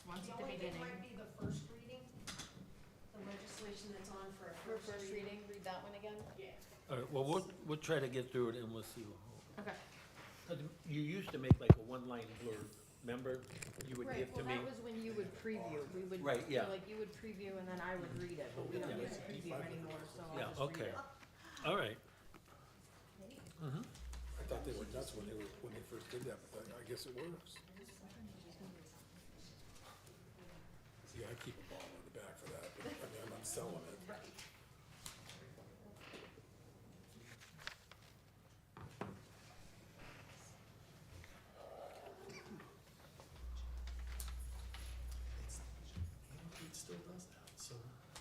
once The at the only thing beginning. might be the first reading, the legislation that's on for a For first reading. read that one again? Yeah. All right, well, we'll try to get through it and we'll see. Okay. 'Cause you used to make like a one-line blurb, remember? You would Right, give well, to me. that was when you would preview, we would. Right, yeah. Like, you would preview and then I would read it, but we don't Yeah. use preview anymore, so I'll Yeah, just read okay. it. All right. I thought they were nuts when they first did that, but I guess it works. See, I keep a ball in the back for that, but I mean, I'm selling it. It still does that, so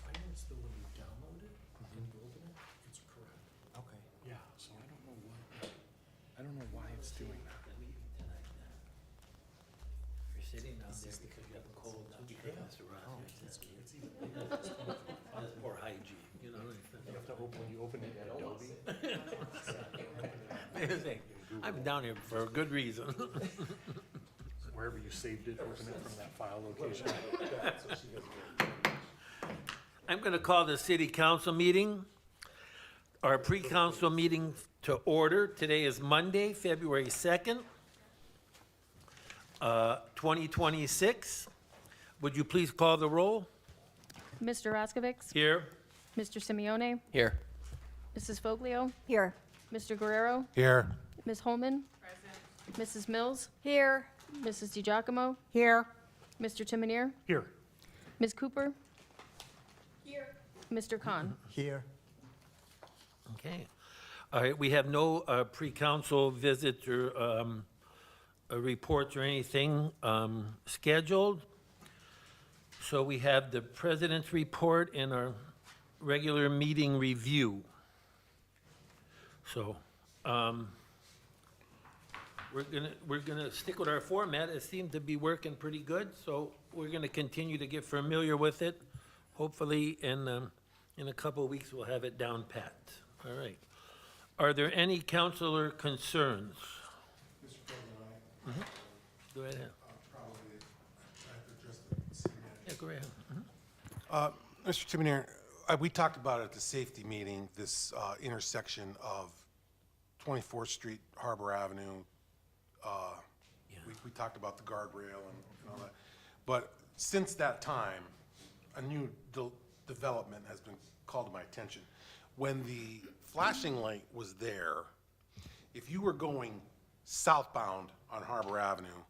I noticed that when you download it and you open it, it's correct. Okay. Yeah, so I don't know why it's doing that. You're sitting down there because you have a cold, not because Mr. Rogers said. It's even bigger. It's 25. That's poor hygiene, you know? You have to open, when you open it in Adobe. I'm down here for a good reason. Wherever you saved it, open it from that file location. I'm gonna call the city council meeting, our pre-council meeting to order. Today is Monday, February 2nd, 2026. Would you please call the roll? Mr. Roscovics, Here. Mr. Simeone, Here. Mrs. Foglio, Here. Mr. Guerrero, Here. Ms. Holman, Mrs. Mills, Here. Mrs. DiGiacomo, Here. Mr. Timonier, Here, Ms. Cooper, Here. Mr. Khan. Here. Okay. All right, we have no pre-council visits or reports or anything scheduled. So we have the president's report and our regular meeting review. So, we're gonna stick with our format. It seemed to be working pretty good, so we're gonna continue to get familiar with it. Hopefully, in a couple of weeks, we'll have it down pat. All right. Are there any councilor concerns? Mr. President, Go ahead. probably, I have to address the city Yeah, go ahead. Mr. Timonier, we talked about it at the safety meeting, this intersection of 24th Street, Harbor Avenue. We talked about the guardrail and all that. But since that time, a new development has been called to my attention. When the flashing light was there, if you were going southbound on Harbor Avenue,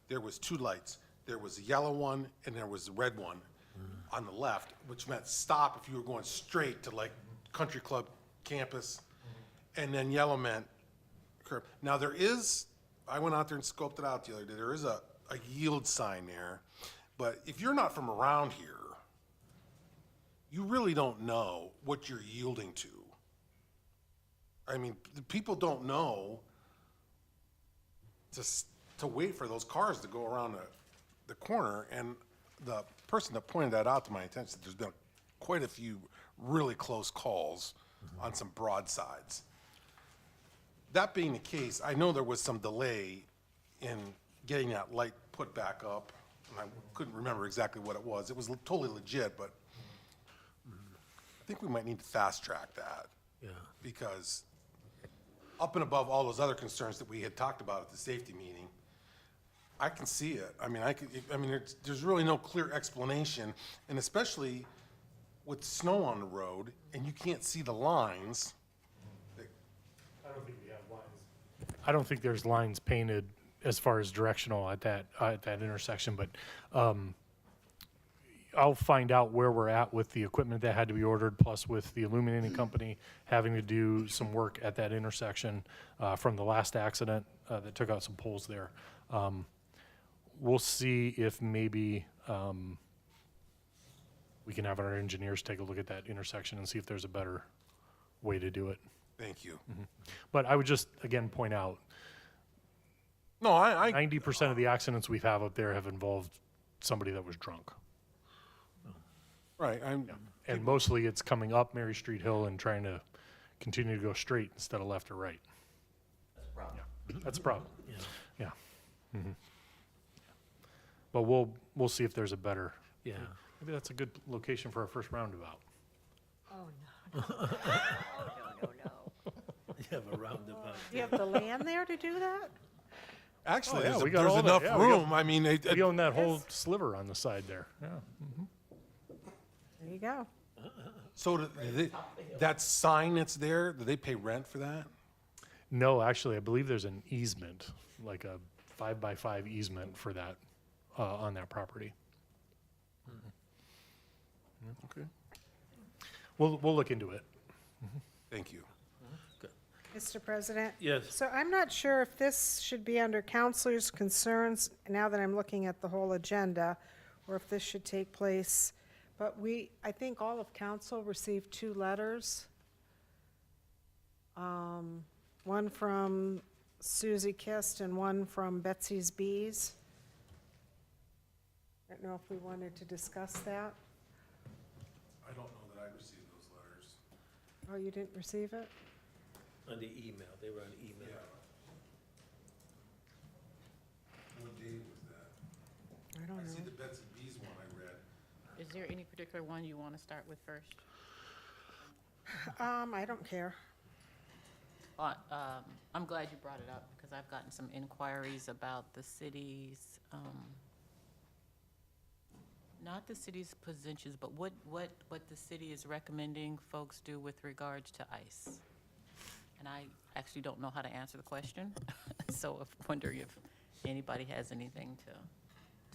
there was two lights. There was a yellow one and there was a red one on the left, which meant stop if you were going straight to like Country Club campus. And then yellow meant curb. Now there is, I went out there and scoped it out the other day, there is a yield sign there. But if you're not from around here, you really don't know what you're yielding to. I mean, the people don't know to wait for those cars to go around the corner. And the person that pointed that out to my attention, there's been quite a few really close calls on some broadsides. That being the case, I know there was some delay in getting that light put back up, and I couldn't remember exactly what it was. It was totally legit, but I think we might need to fast track that. Yeah. Because up and above all those other concerns that we had talked about at the safety meeting, I can see it. I mean, there's really no clear explanation, and especially with snow on the road, and you can't see the lines. I don't think we have lines. I don't think there's lines painted as far as directional at that intersection, but I'll find out where we're at with the equipment that had to be ordered, plus with the illuminating company having to do some work at that intersection from the last accident that took out some poles there. We'll see if maybe we can have our engineers take a look at that intersection and see if there's a better way to do it. Thank you. But I would just, again, point out, No, I 90% of the accidents we've had up there have involved somebody that was drunk. right, And mostly it's coming up Mary Street Hill and trying to continue to go straight instead of left or right. That's a problem. That's a problem. Yeah. But we'll see if there's a better, Yeah. maybe that's a good location for our first roundabout. Oh, no. Oh, no, no, no. You have a roundabout. Do you have the land there to do that? Actually, Oh, yeah, there's, we got there's all that. enough Yeah, we got- room. I mean, We own that whole sliver on the side there, yeah. There you go. so that sign that's there, do they pay rent for that? No, actually, I believe there's an easement, like a 5x5 easement for that, on that property. Okay. We'll look into it. Thank you. Mr. President? Yes. So I'm not sure if this should be under counselors' concerns, now that I'm looking at the whole agenda, or if this should take place. But I think all of council received 2 letters. One from Susie Kist and one from Betsy's Bees. I don't know if we wanted to discuss that. I don't know that I received those letters. Oh, you didn't receive it? On the email, they were on email. What date was that? I don't I see know. the Betsy Bees one I read. Is there any particular one you want to start with first? I don't care. I'm glad you brought it up, because I've gotten some inquiries about the city's, not the city's positions, but what the city is recommending folks do with regards to ICE. And I actually don't know how to answer the question, so I'm wondering if anybody has anything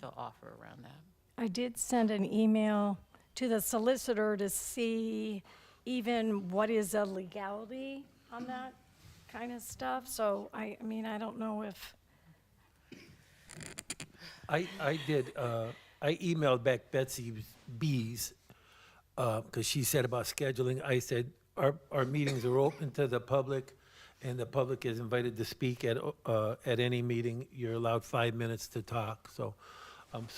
to offer around that. I did send an email to the solicitor to see even what is a legality on that kind of stuff. So I mean, I don't know if, I did, I emailed back Betsy Bees, because she said about scheduling. I said, our meetings are open to the public, and the public is invited to speak at any meeting. You're allowed 5 minutes to talk, so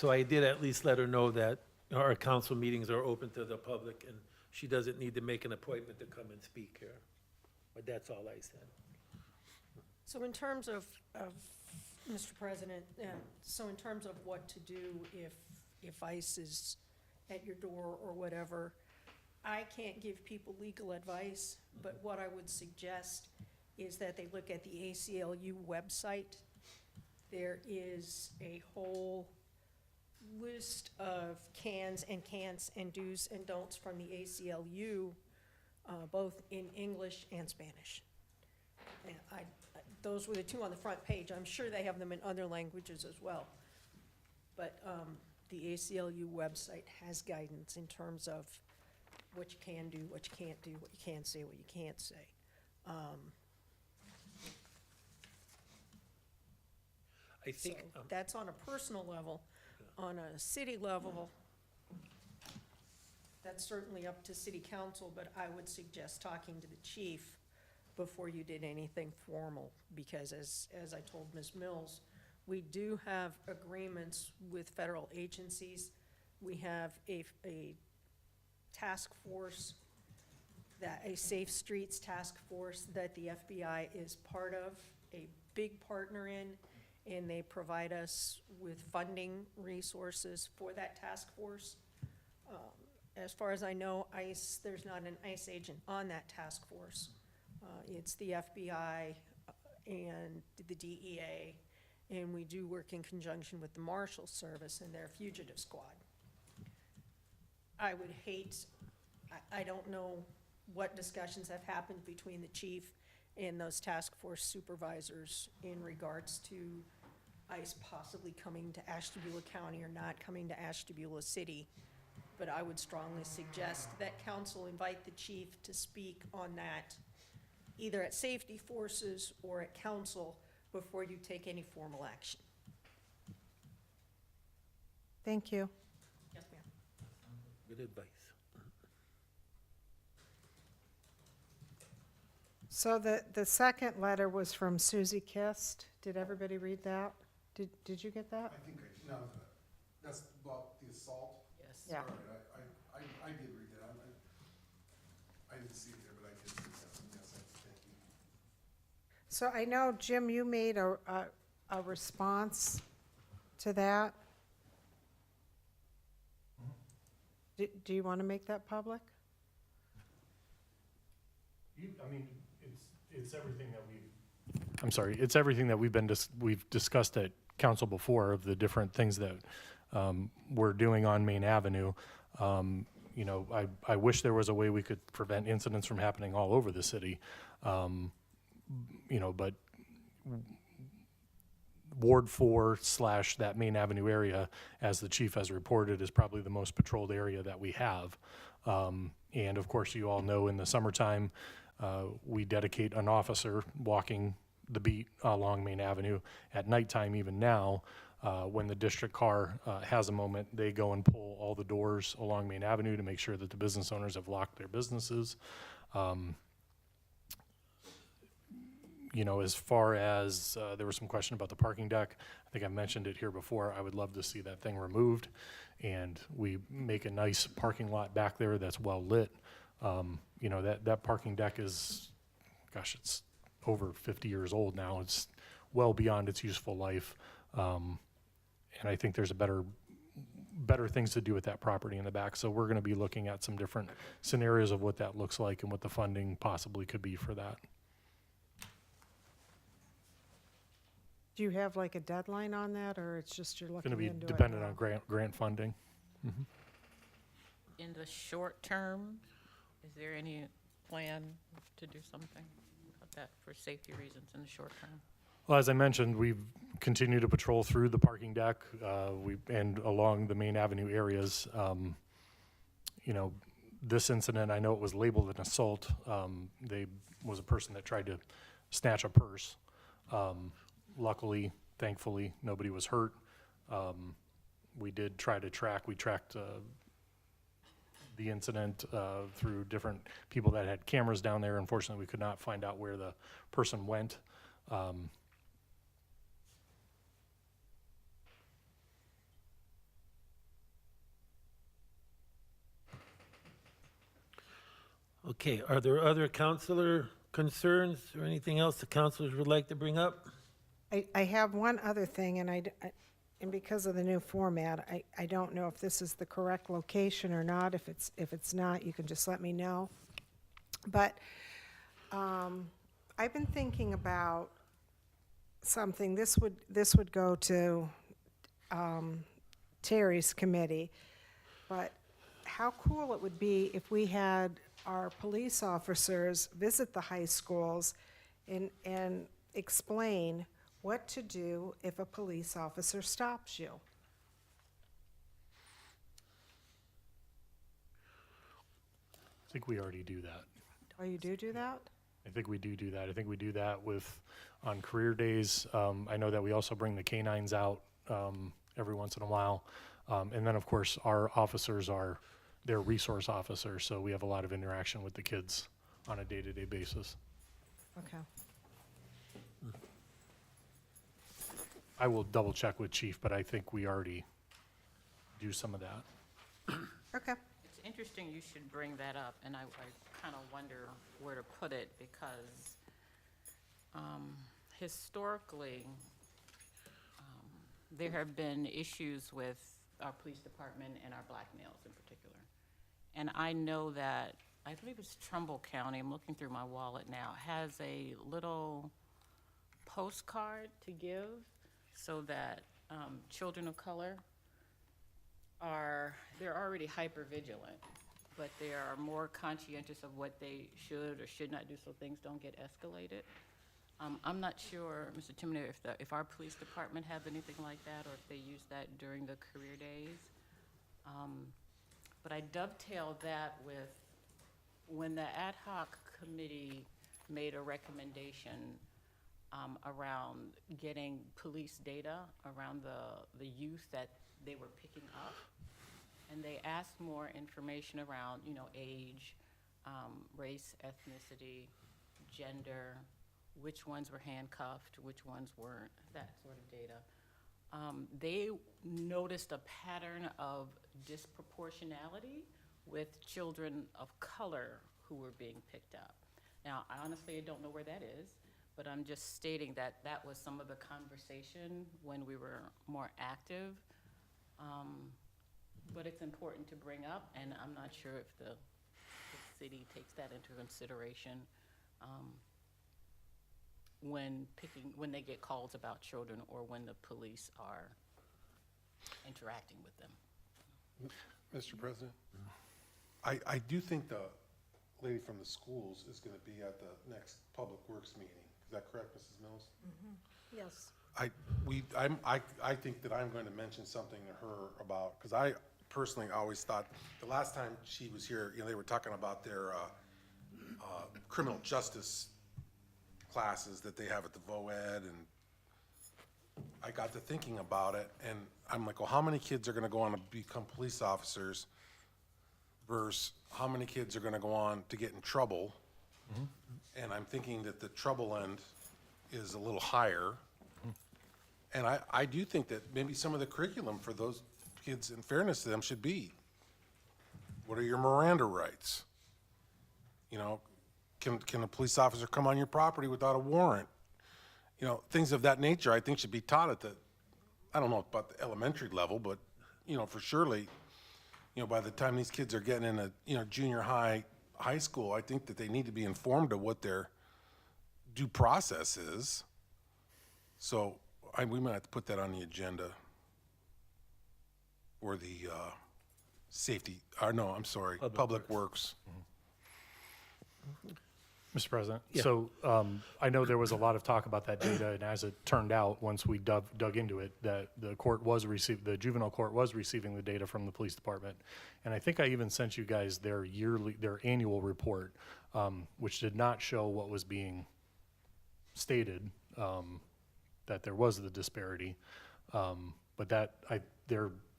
I did at least let her know that our council meetings are open to the public, and she doesn't need to make an appointment to come and speak here. But that's all I said. So in terms of, Mr. President, so in terms of what to do if ICE is at your door or whatever, I can't give people legal advice, but what I would suggest is that they look at the ACLU website. There is a whole list of cans and do's and don'ts from the ACLU, both in English and Spanish. And those were the 2 on the front page. I'm sure they have them in other languages as well. But the ACLU website has guidance in terms of what you can do, what you can't do, what you can say, what you can't say. I So think, that's on a personal level. On a city level, that's certainly up to city council, but I would suggest talking to the chief before you did anything formal, because as I told Ms. Mills, we do have agreements with federal agencies. We have a task force, a Safe Streets task force that the FBI is part of, a big partner in, and they provide us with funding resources for that task force. As far as I know, ICE, there's not an ICE agent on that task force. It's the FBI and the DEA, and we do work in conjunction with the Marshal Service and their fugitive squad. I would hate, I don't know what discussions have happened between the chief and those task force supervisors in regards to ICE possibly coming to Ashtabula County or not coming to Ashtabula City. But I would strongly suggest that council invite the chief to speak on that, either at safety forces or at council, before you take any formal action. Thank you. Yes, ma'am. good advice. So the second letter was from Susie Kist. Did everybody read that? Did you get that? I think no, that's about the assault. Yes. Yeah. All right, I did read that. I didn't see it there, but I did read that. Yes, thank you. So I know, Jim, you made a response to that. Do you want to make that public? I mean, it's everything that I'm sorry, it's everything that we've discussed at council before of the different things that we're doing on Main Avenue. You know, I wish there was a way we could prevent incidents from happening all over the city. You know, but Ward 4 / that Main Avenue area, as the chief has reported, is probably the most patrolled area that we have. And of course, you all know in the summertime, we dedicate an officer walking the beat along Main Avenue. At nighttime, even now, when the district car has a moment, they go and pull all the doors along Main Avenue to make sure that the business owners have locked their businesses. You know, as far as, there was some question about the parking deck. I think I mentioned it here before. I would love to see that thing removed and we make a nice parking lot back there that's well lit. You know, that parking deck is, gosh, it's over 50 years old now. It's well beyond its useful life. And I think there's better things to do with that property in the back. So we're gonna be looking at some different scenarios of what that looks like and what the funding possibly could be for that. Do you have like a deadline on that, or it's just you're It's looking gonna into it be dependent now? on grant funding. In the short term, is there any plan to do something about that for safety reasons in the short term? Well, as I mentioned, we've continued to patrol through the parking deck, and along the Main Avenue areas. You know, this incident, I know it was labeled an assault. They was a person that tried to snatch a purse. Luckily, thankfully, nobody was hurt. We did try to we tracked the incident through different people that had cameras down there. Unfortunately, we could not find out where the person went. Okay, are there other counselor concerns or anything else the counselors would like to bring up? I have one other thing, and and because of the new format, I don't know if this is the correct location or not. If it's not, you can just let me know. But I've been thinking about something. This would go to Terry's committee, but how cool it would be if we had our police officers visit the high schools and explain what to do if a police officer stops you. I think we already do that. Oh, you do that? I think we do that. I think we do that on career days. I know that we also bring the canines out every once in a while. And then, of course, our officers they're resource officers, so we have a lot of interaction with the kids on a day-to-day basis. Okay. I will double check with Chief, but I think we already do some of that. Okay. It's interesting you should bring that up, and I kind of wonder where to put it, because historically, there have been issues with our police department and our black males in particular. And I know that, I believe it's Trumbull County, I'm looking through my wallet now, has a little postcard to give so that children of color they're already hyper-vigilant, but they are more conscientious of what they should or should not do so things don't get escalated. I'm not sure, Mr. Timonier, if our police department have anything like that or if they use that during the career days. But I dovetail that with when the ad hoc committee made a recommendation around getting police data around the youth that they were picking up. And they asked more information around, age, race, ethnicity, gender, which ones were handcuffed, which ones weren't, that sort of data. They noticed a pattern of disproportionality with children of color who were being picked up. Now, I honestly don't know where that is, but I'm just stating that that was some of the conversation when we were more active. But it's important to bring up, and I'm not sure if the city takes that into consideration when they get calls about children or when the police are interacting with them. Mr. President, I do think the lady from the schools is gonna be at the next Public Works meeting. Is that correct, Mrs. Mills? Yes. I think that I'm going to mention something to her about, because I personally always thought, the last time she was here, you know, they were talking about their criminal justice classes that they have at the VOED, and I got to thinking about it, and I'm like, well, how many kids are gonna go on to become police officers versus how many kids are gonna go on to get in trouble? And I'm thinking that the trouble end is a little higher. And I do think that maybe some of the curriculum for those kids, in fairness to them, should be, what are your Miranda rights? You know, can a police officer come on your property without a warrant? You know, things of that nature, I think should be taught at the, I don't know about the elementary level, but, you know, for surely, you know, by the time these kids are getting into, you know, junior high, high school, I think that they need to be informed of what their due process is. So we might have to put that on the agenda. Or the safety, or no, I'm sorry, Public Works. Mr. President, Yeah. so I know there was a lot of talk about that data, and as it turned out, once we dug into it, that the juvenile court was receiving the data from the police department. And I think I even sent you guys their annual report, which did not show what was being stated, that there was the disparity. But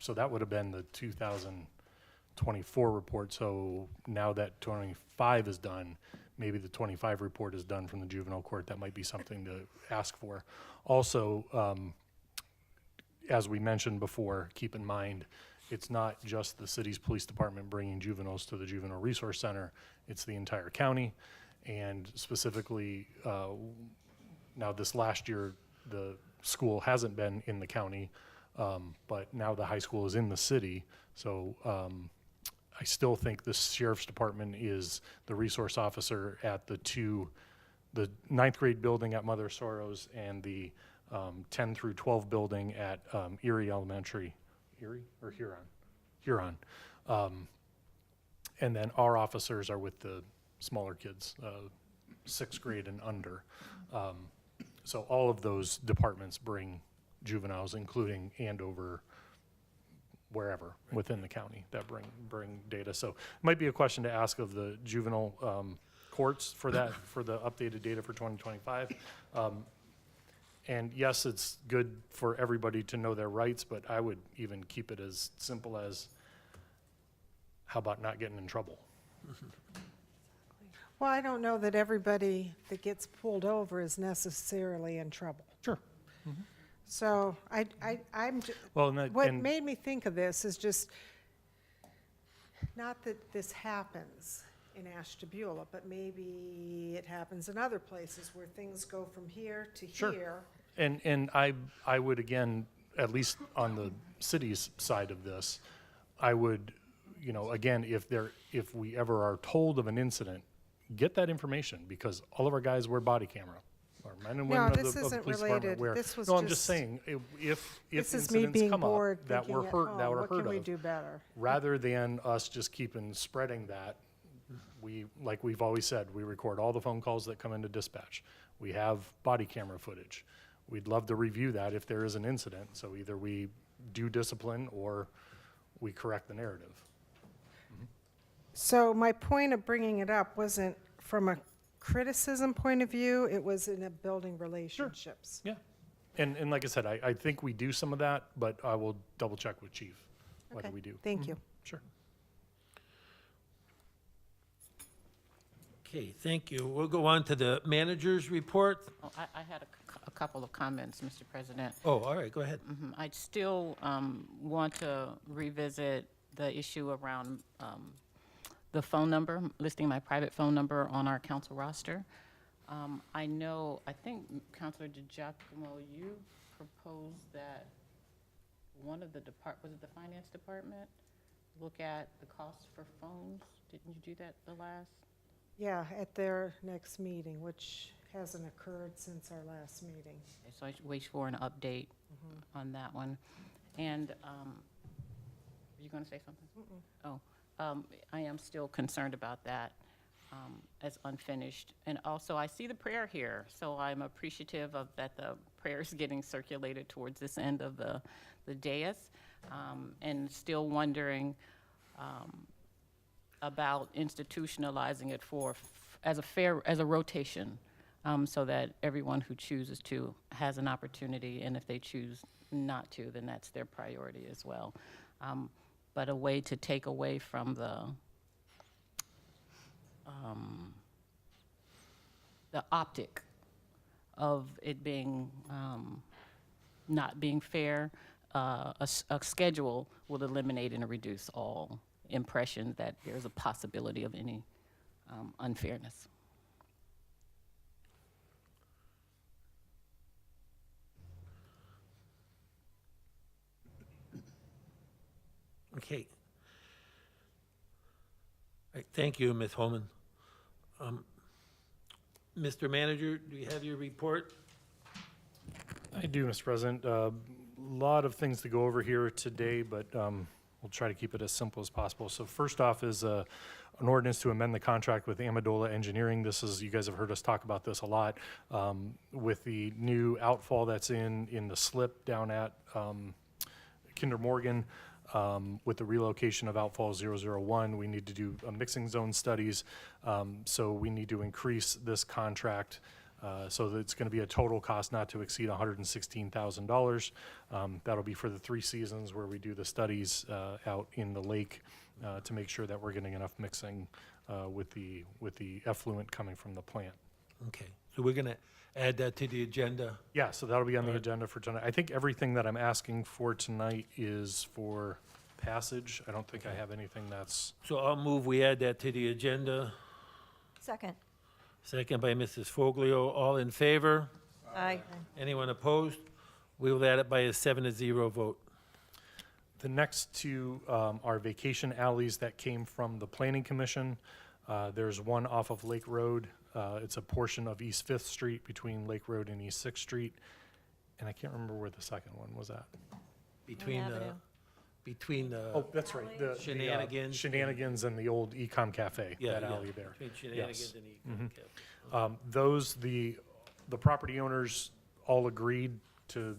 so that would have been the 2024 report. So now that 25 is done, maybe the 25 report is done from the juvenile court. That might be something to ask for. Also, as we mentioned before, keep in mind, it's not just the city's police department bringing juveniles to the Juvenile Resource Center. It's the entire county. And specifically, now this last year, the school hasn't been in the county, but now the high school is in the city. So I still think the sheriff's department is the resource officer at the 9th grade building at Mother Soros and the 10 through 12 building at Erie Elementary. Erie or Huron. And then our officers are with the smaller kids, 6th grade and under. So all of those departments bring juveniles, including Andover, wherever within the county that bring data. So it might be a question to ask of the juvenile courts for that, for the updated data for 2025. And yes, it's good for everybody to know their rights, but I would even keep it as simple as, how about not getting in trouble? Well, I don't know that everybody that gets pulled over is necessarily in trouble. Sure. So Well, and what made me think of this is just, not that this happens in Ashtabula, but maybe it happens in other places where things go from here to Sure. here. And I would, again, at least on the city's side of this, I would, you know, again, if we ever are told of an incident, get that information, because all of our guys wear body camera. Our men and No, women of this the isn't police department related. wear. This was No, I'm just just- saying, if This is me incidents being come bored, up that thinking were at heard, home, that were what heard can we of, do better? rather than us just keeping spreading that, like we've always said, we record all the phone calls that come into dispatch. We have body camera footage. We'd love to review that if there is an incident, so either we do discipline or we correct the narrative. So my point of bringing it up wasn't from a criticism point of view, it was in a building relationships. Yeah. And like I said, I think we do some of that, but I will double check with Chief whether Okay, we do. Thank you. Sure. Okay, thank you. We'll go on to the manager's report. Oh, I had a couple of comments, Mr. President. Oh, all right, go ahead. I still want to revisit the issue around the phone number, listing my private phone number on our council roster. I think Councilor DiGiacomo, you proposed that one of the was it the finance department? look at the cost for phones? Didn't you do that the last? Yeah, at their next meeting, which hasn't occurred since our last meeting. So I should wait for an update on that one. And, were you going to say something? Oh, I am still concerned about that as unfinished. And also, I see the prayer here, so I'm appreciative of that the prayer is getting circulated towards this end of the dais, and still wondering about institutionalizing it as a rotation, so that everyone who chooses to has an opportunity, and if they choose not to, then that's their priority as well. But a way to take away from the optic of it being not being fair, a schedule will eliminate and reduce all impression that there's a possibility of any unfairness. Okay. All right, thank you, Ms. Holman. Mr. Manager, do you have your report? I do, Mr. President. A lot of things to go over here today, but we'll try to keep it as simple as possible. So first off is an ordinance to amend the contract with Amendola Engineering. This is, you guys have heard us talk about this a lot, with the new outfall that's in the slip down at Kinder Morgan. With the relocation of outfall 001, we need to do mixing zone studies. So we need to increase this contract so that it's going to be a total cost not to exceed $116,000. That'll be for the 3 seasons where we do the studies out in the lake to make sure that we're getting enough mixing with the effluent coming from the plant. Okay, so we're going to add that to the agenda. Yeah, so that'll be on the agenda for tonight. I think everything that I'm asking for tonight is for passage. I don't think I have anything that's, So I'll move we add that to the agenda. Second. Second by Mrs. Foglio. All in favor? Aye. Anyone opposed? We will add it by a 7-0 vote. the next two are vacation alleys that came from the Planning Commission. There's one off of Lake Road. It's a portion of East Fifth Street between Lake Road and East Sixth Street. And I can't remember where the second one was at. Between the, Avenue. between the. Oh, that's right. the Shenanigans. Shenanigans and the old Ecom Cafe, Yeah, that yeah, alley there. Between Shenanigans Yes. and Econ. Those, the property owners all agreed to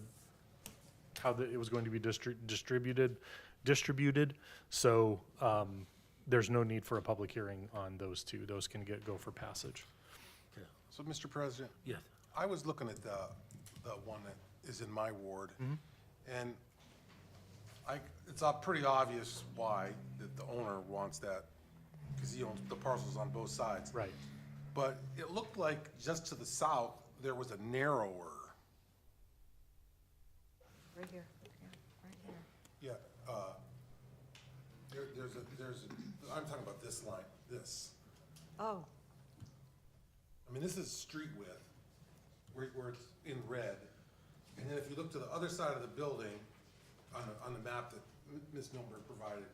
how it was going to be distributed. So there's no need for a public hearing on those two. Those can go for passage. So, Mr. President, Yes. I was looking at the one that is in my ward, and it's pretty obvious why that the owner wants that, because he owns the parcels on both sides. Right. But it looked like just to the south, there was a narrower. Right here, right here. Yeah, I'm talking about this line, this. Oh, I mean, this is street width, where it's in red. And then if you look to the other side of the building, on the map that Ms. Milberg provided,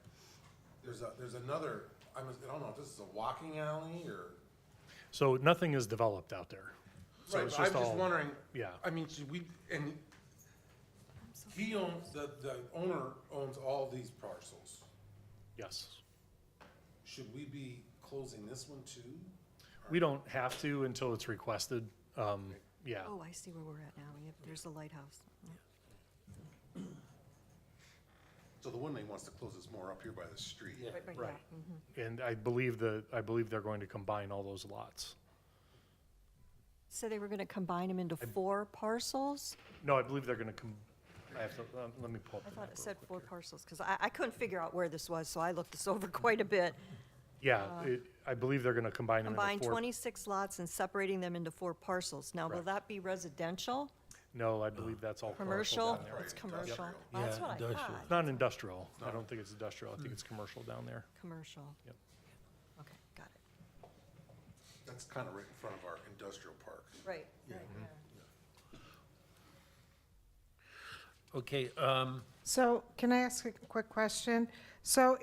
there's another, I don't know if this is a walking alley or. So nothing is developed out there. So Right, it's but I'm just all- wondering. yeah. I mean, should we, and he owns, the owner owns all these parcels. Yes. Should we be closing this one too? We don't have to until it's requested. Yeah. oh, I see where we're at now. Yep, there's the lighthouse. So the one that he wants to close is more up here by the street. Yeah. Right. And I believe they're going to combine all those lots. So they were gonna combine them into 4 parcels? No, I believe they're going to I have to, let me pull up I the thought map it real said quick 4 here. parcels, because I couldn't figure out where this was, so I looked this over quite a bit. Yeah, I believe they're going to combine them Combine into 4. 26 lots and separating them into 4 parcels. Now, will Correct. that be residential, No, I believe that's all commercial commercial? down there. It's commercial. Industrial. Well, that's Yeah, what I industrial. thought, It's not industrial. I don't think it's industrial. I think it's commercial down there. commercial. Yep. Okay, got it. That's kind of right in front of our industrial park. Right, right, Okay, So can I ask a quick question? So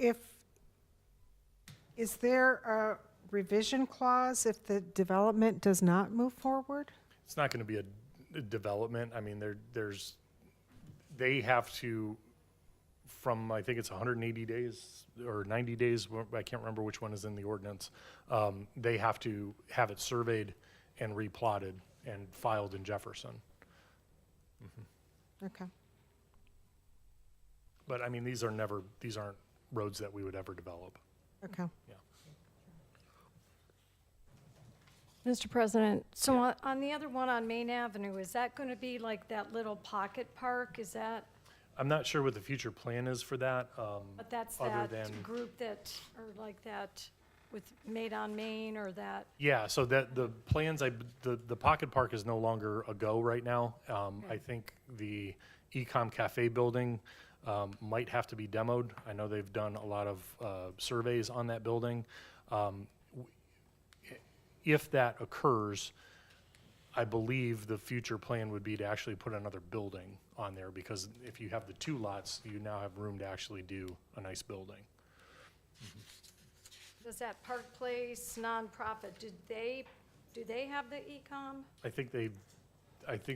is there a revision clause if the development does not move forward? It's not going to be a development. I mean, they have to, from, I think it's 180 days or 90 days, I can't remember which one is in the ordinance. They have to have it surveyed and replotted and filed in Jefferson. Okay. But I mean, these aren't roads that we would ever develop. Okay. Mr. President, so on the other one on Main Avenue, is that going to be like that little pocket park? Is that, I'm not sure what the future plan is for that. but that's Other that than- group that, or like that with Made on Main or that? Yeah, so that the plans, the pocket park is no longer a go right now. I think the Ecom Cafe building might have to be demoed. I know they've done a lot of surveys on that building. If that occurs, I believe the future plan would be to actually put another building on there, because if you have the two lots, you now have room to actually do a nice building. Does that Park Place nonprofit, do they have the e-com? I think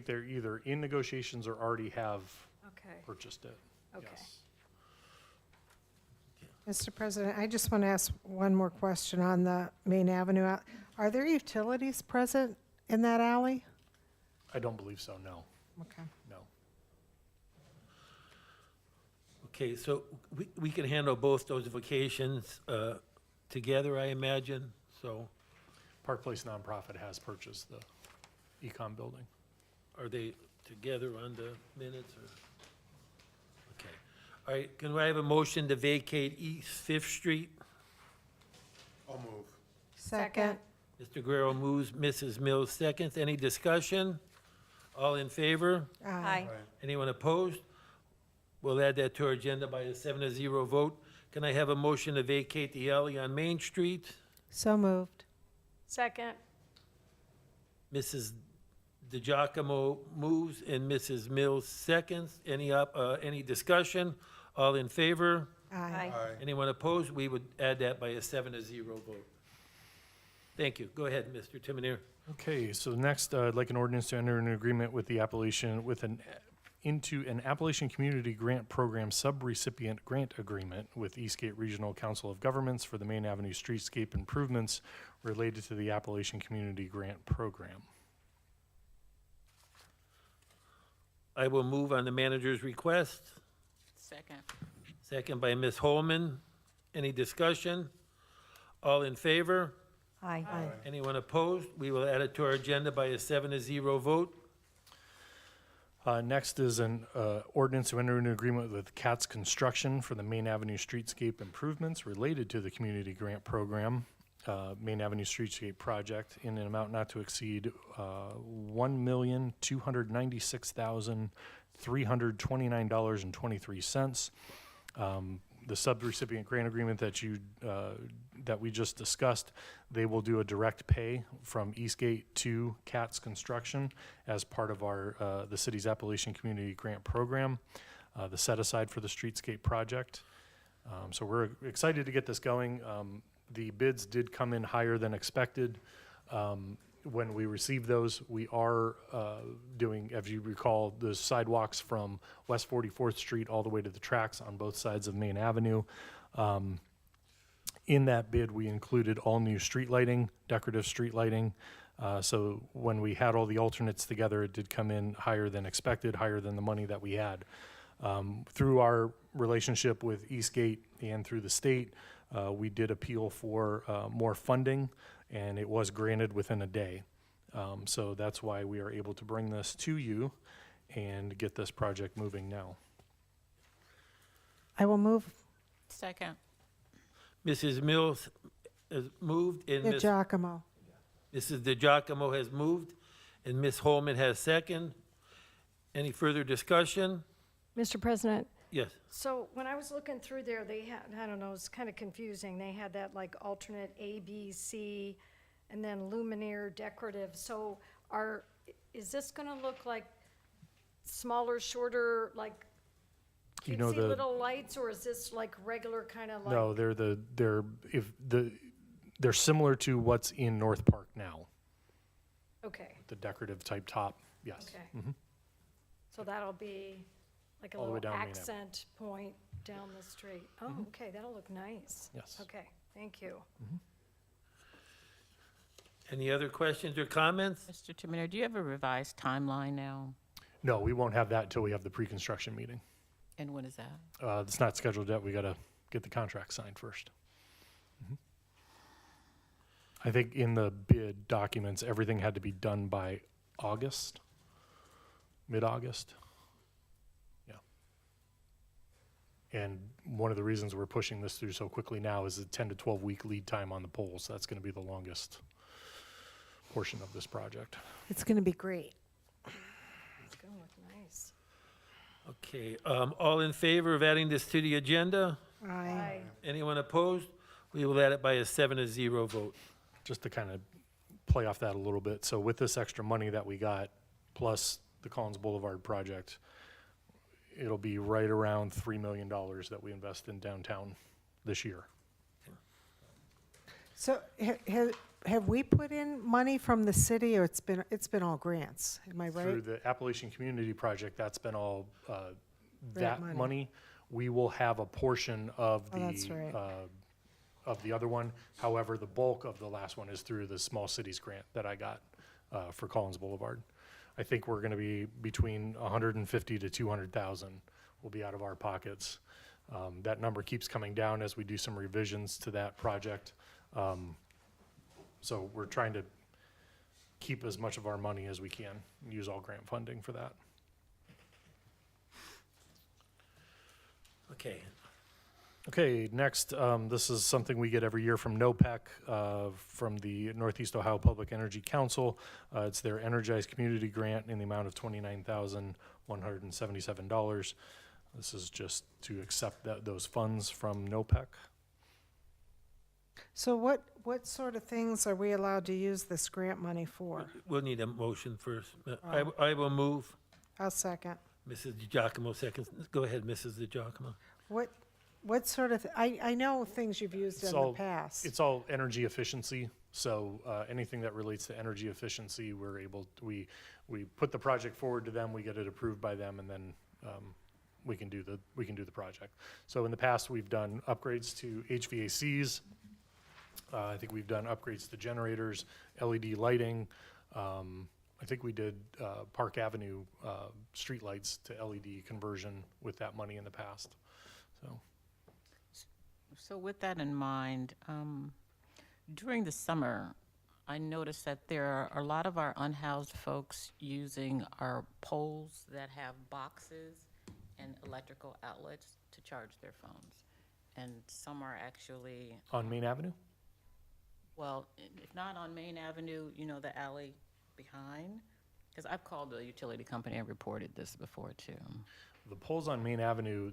they're either in negotiations or already have Okay, purchased it. okay. Yes. Mr. President, I just want to ask one more question on the Main Avenue. Are there utilities present in that alley? I don't believe so, no, Okay. no. okay, so we can handle both those vacations together, I imagine, so Park Place nonprofit has purchased the Ecom building. are they together on the minutes, or? Okay, all right, can I have a motion to vacate East Fifth Street? I'll move. Second. Mr. Guerrero moves, Mrs. Mills seconds. Any discussion? All in favor? Aye. Anyone opposed? We'll add that to our agenda by a 7-0 vote. Can I have a motion to vacate the alley on Main Street? So moved. Second, Mrs. DeGiacomo moves and Mrs. Mills seconds. Any discussion? All in favor? Aye. Anyone opposed? We would add that by a 7-0 vote. Thank you. Go ahead, Mr. Timonier. Okay, so next, I'd like an ordinance to enter an agreement with the Appalachian, into an Appalachian Community Grant Program subrecipient grant agreement with Eastgate Regional Council of Governments for the Main Avenue streetscape improvements related to the Appalachian Community Grant Program. I will move on the manager's request. Second. Second by Ms. Holman. Any discussion? All in favor? Aye. Anyone opposed? We will add it to our agenda by a 7-0 vote. Next is an ordinance to enter into agreement with Katz Construction for the Main Avenue streetscape improvements related to the Community Grant Program, Main Avenue Streetscape Project, in an amount not to exceed $1,296,329.23. The subrecipient grant agreement that we just discussed, they will do a direct pay from Eastgate to Katz Construction as part of the city's Appalachian Community Grant Program, the set aside for the streetscape project. So we're excited to get this going. The bids did come in higher than expected. When we received those, we are doing, as you recall, the sidewalks from West 44th Street all the way to the tracks on both sides of Main Avenue. In that bid, we included all new street lighting, decorative street lighting. So when we had all the alternates together, it did come in higher than expected, higher than the money that we had. Through our relationship with Eastgate and through the state, we did appeal for more funding, and it was granted within a day. So that's why we are able to bring this to you and get this project moving now. I will move. Second. Mrs. Mills has moved and Giacomo. Mrs. DeGiacomo has moved and Ms. Holman has second. Any further discussion? Mr. President, Yes. so when I was looking through there, they had, I don't know, it's kind of confusing. They had that like alternate A, B, C, and then luminaire decorative. So is this gonna look like smaller, shorter, like You know cutesy the- little lights, or is this like regular kind of like? No, they're similar to what's in North Park now, Okay, the decorative type top, yes. okay. So that'll be like a All the way little down Main Ave. accent point down the street. Oh, okay, that'll look nice. Yes. Okay, thank you. Any other questions or comments? Mr. Timoney, do you have a revised timeline now? No, we won't have that until we have the pre-construction meeting. And when is that? It's not scheduled yet. We got to get the contract signed first. I think in the bid documents, everything had to be done by August, mid-August. Yeah. And one of the reasons we're pushing this through so quickly now is the 10 to 12 week lead time on the poles. That's going to be the longest portion of this project. It's going to be great. It's gonna look nice. Okay, all in favor of adding this to the agenda? Aye. Anyone opposed? We will add it by a 7-0 vote. Just to kind of play off that a little bit. So with this extra money that we got, plus the Collins Boulevard project, it'll be right around $3 million that we invest in downtown this year. So have we put in money from the city, or it's been all grants? Am I Through right? the Appalachian Community Project, that's been all, Grant that money. money. We will have a portion of Oh, that's right. of the other one. However, the bulk of the last one is through the Small Cities Grant that I got for Collins Boulevard. I think we're going to be between 150 to 200,000 will be out of our pockets. That number keeps coming down as we do some revisions to that project. So we're trying to keep as much of our money as we can, and use all grant funding for that. Okay, Okay, next, this is something we get every year from NOPEC, from the Northeast Ohio Public Energy Council. It's their Energized Community Grant in the amount of $29,177. This is just to accept those funds from NOPEC. So what sort of things are we allowed to use this grant money for? we'll need a motion first. I will move. I'll second. Mrs. DiGiacomo seconds. Go ahead, Mrs. DiGiacomo. What sort of, I know things you've used in the past. It's all energy efficiency, so anything that relates to energy efficiency, we put the project forward to them, we get it approved by them, and then we can do the project. So in the past, we've done upgrades to HVACs. I think we've done upgrades to generators, LED lighting. I think we did Park Avenue streetlights to LED conversion with that money in the past. So with that in mind, during the summer, I noticed that there are a lot of our unhoused folks using our poles that have boxes and electrical outlets to charge their phones. And some are actually, On Main Avenue? well, if not on Main Avenue, you know, the alley behind? Because I've called the utility company and reported this before, too. The poles on Main Avenue,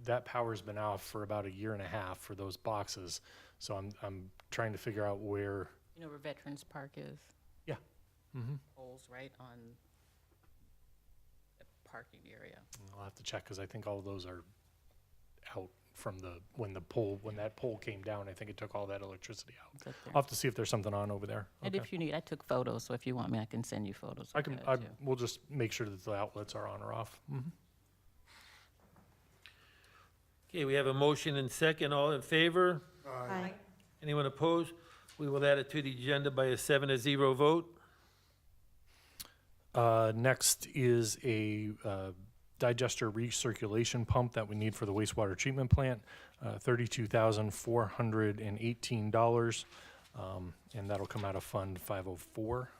that power's been off for about a year and a half for those boxes. So I'm trying to figure out where, You know where Veterans Park is? yeah. Mm-hmm. Poles right on the parking area. I'll have to check, because I think all of those are out from when that pole came down. I think it took all that electricity out. Is that there? I'll have to see if there's something on over there. And Okay. if you need, I took photos, so if you want me, I can send you photos. I of can, that, too. we'll just make sure that the outlets are on or off. Mhm. Okay, we have a motion and second. All in favor? Aye. Anyone opposed? We will add it to the agenda by a 7-0 vote. Next is a digester recirculation pump that we need for the wastewater treatment plant, $32,418, and that'll come out of Fund 504.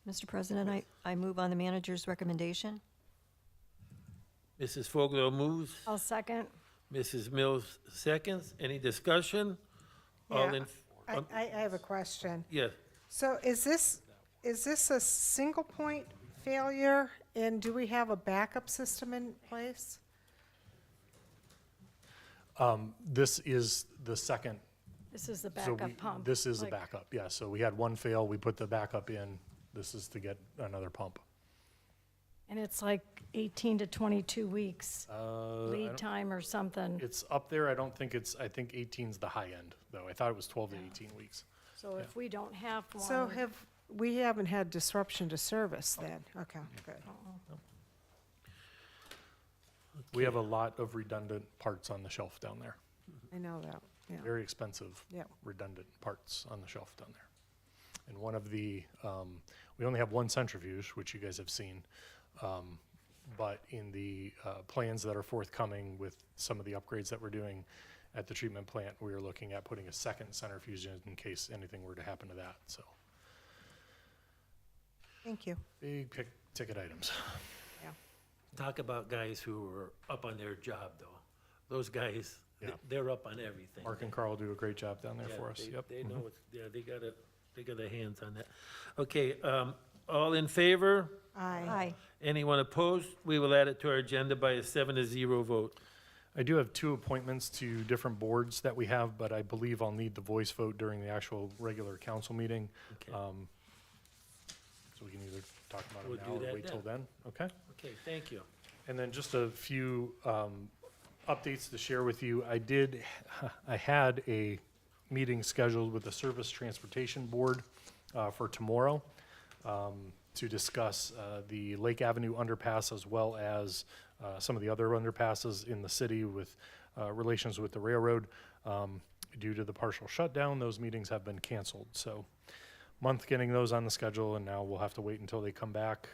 Mr. President, I move on the manager's recommendation. Mrs. Fogler moves. I'll second. Mrs. Mills seconds. Any discussion? All Yeah. in, I have a question. yes. So is this a single point failure, and do we have a backup system in place? This is the second. This is the so backup pump. This is the like- backup, yeah. So we had one fail, we put the backup in. This is to get another pump. And it's like 18 to 22 weeks I lead don't- time or something. It's up there. I don't think I think 18's the high end, though. I thought it was 12 to 18 weeks. So if we don't have So one, we haven't had disruption to service then? Okay, good. We have a lot of redundant parts on the shelf down there. I know that, yeah. Very expensive Yeah. redundant parts on the shelf down there. And one of the, we only have one centrifuge, which you guys have seen. But in the plans that are forthcoming with some of the upgrades that we're doing at the treatment plant, we are looking at putting a second centrifuge in case anything were to happen to that. So Thank you. big ticket items. Talk about guys who are up on their job, though. Those guys, Yeah. they're up on everything. Mark and Carl do a great job down there Yeah, for us. they- Yep. They know, they got their hands on that. Okay, all in favor? Aye. Anyone opposed? We will add it to our agenda by a 7-0 vote. I do have two appointments to different boards that we have, but I believe I'll need the voice vote during the actual regular council meeting. Okay. So we can either talk about We'll it do now or that wait till then. Okay? Okay, thank you. And then just a few updates to share with you. I had a meeting scheduled with the Service Transportation Board for tomorrow to discuss the Lake Avenue underpass as well as some of the other underpasses in the city with relations with the railroad. Due to the partial shutdown, those meetings have been canceled. So month getting those on the schedule, and now we'll have to wait until they come back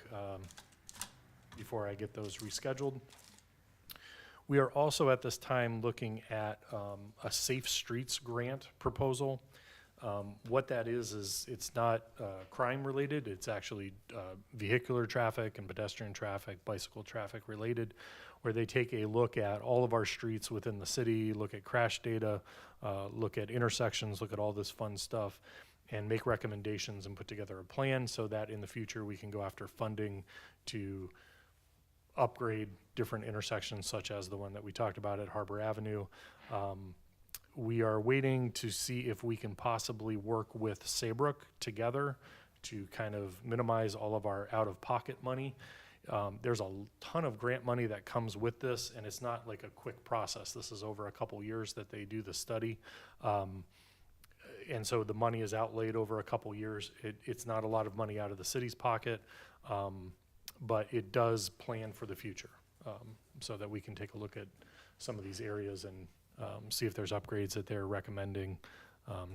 before I get those rescheduled. We are also at this time looking at a Safe Streets grant proposal. What that is it's not crime-related, it's actually vehicular traffic and pedestrian traffic, bicycle traffic related, where they take a look at all of our streets within the city, look at crash data, look at intersections, look at all this fun stuff, and make recommendations and put together a plan so that in the future we can go after funding to upgrade different intersections such as the one that we talked about at Harbor Avenue. We are waiting to see if we can possibly work with Saybrook together to kind of minimize all of our out-of-pocket money. There's a ton of grant money that comes with this, and it's not like a quick process. This is over a couple years that they do the study. And so the money is outlaid over a couple years. It's not a lot of money out of the city's pocket, but it does plan for the future so that we can take a look at some of these areas and see if there's upgrades that they're recommending.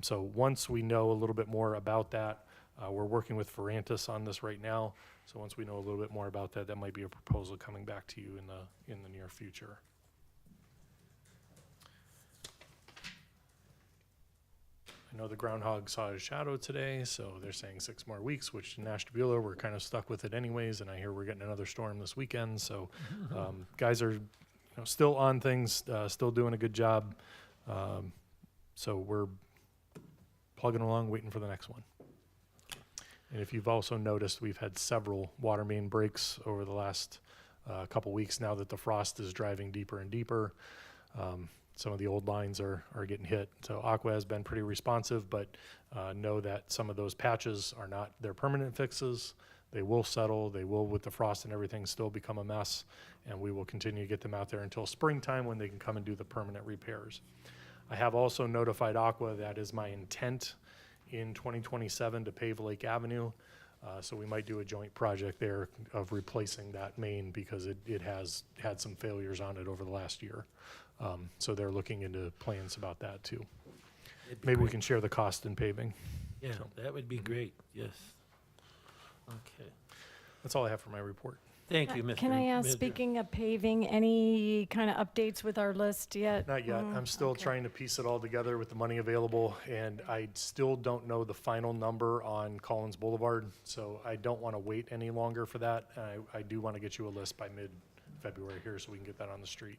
So once we know a little bit more about that, we're working with Ferrantis on this right now. So once we know a little bit more about that, that might be a proposal coming back to you in the near future. I know the groundhog saw his shadow today, so they're saying 6 more weeks, which in Ashtabula, we're kind of stuck with it anyways, and I hear we're getting another storm this weekend, so guys are still on things, still doing a good job. So we're plugging along, waiting for the next one. And if you've also noticed, we've had several water main breaks over the last couple weeks now that the frost is driving deeper and deeper. Some of the old lines are getting hit. So Aqua has been pretty responsive, but know that some of those patches are not their permanent fixes. They will settle. They will, with the frost and everything, still become a mess. And we will continue to get them out there until springtime when they can come and do the permanent repairs. I have also notified Aqua that is my intent in 2027 to pave Lake Avenue. So we might do a joint project there of replacing that main because it has had some failures on it over the last year. So they're looking into plans about that too. Maybe we can share the cost in paving. Yeah, that would be great, yes. Okay. That's all I have for my report. Thank you, Mr. Can I ask, Manager. speaking of paving, any kind of updates with our list yet? Not yet. I'm still trying to piece it all together with the money available, and I still don't know the final number on Collins Boulevard, so I don't want to wait any longer for that. I do want to get you a list by mid-February here so we can get that on the street.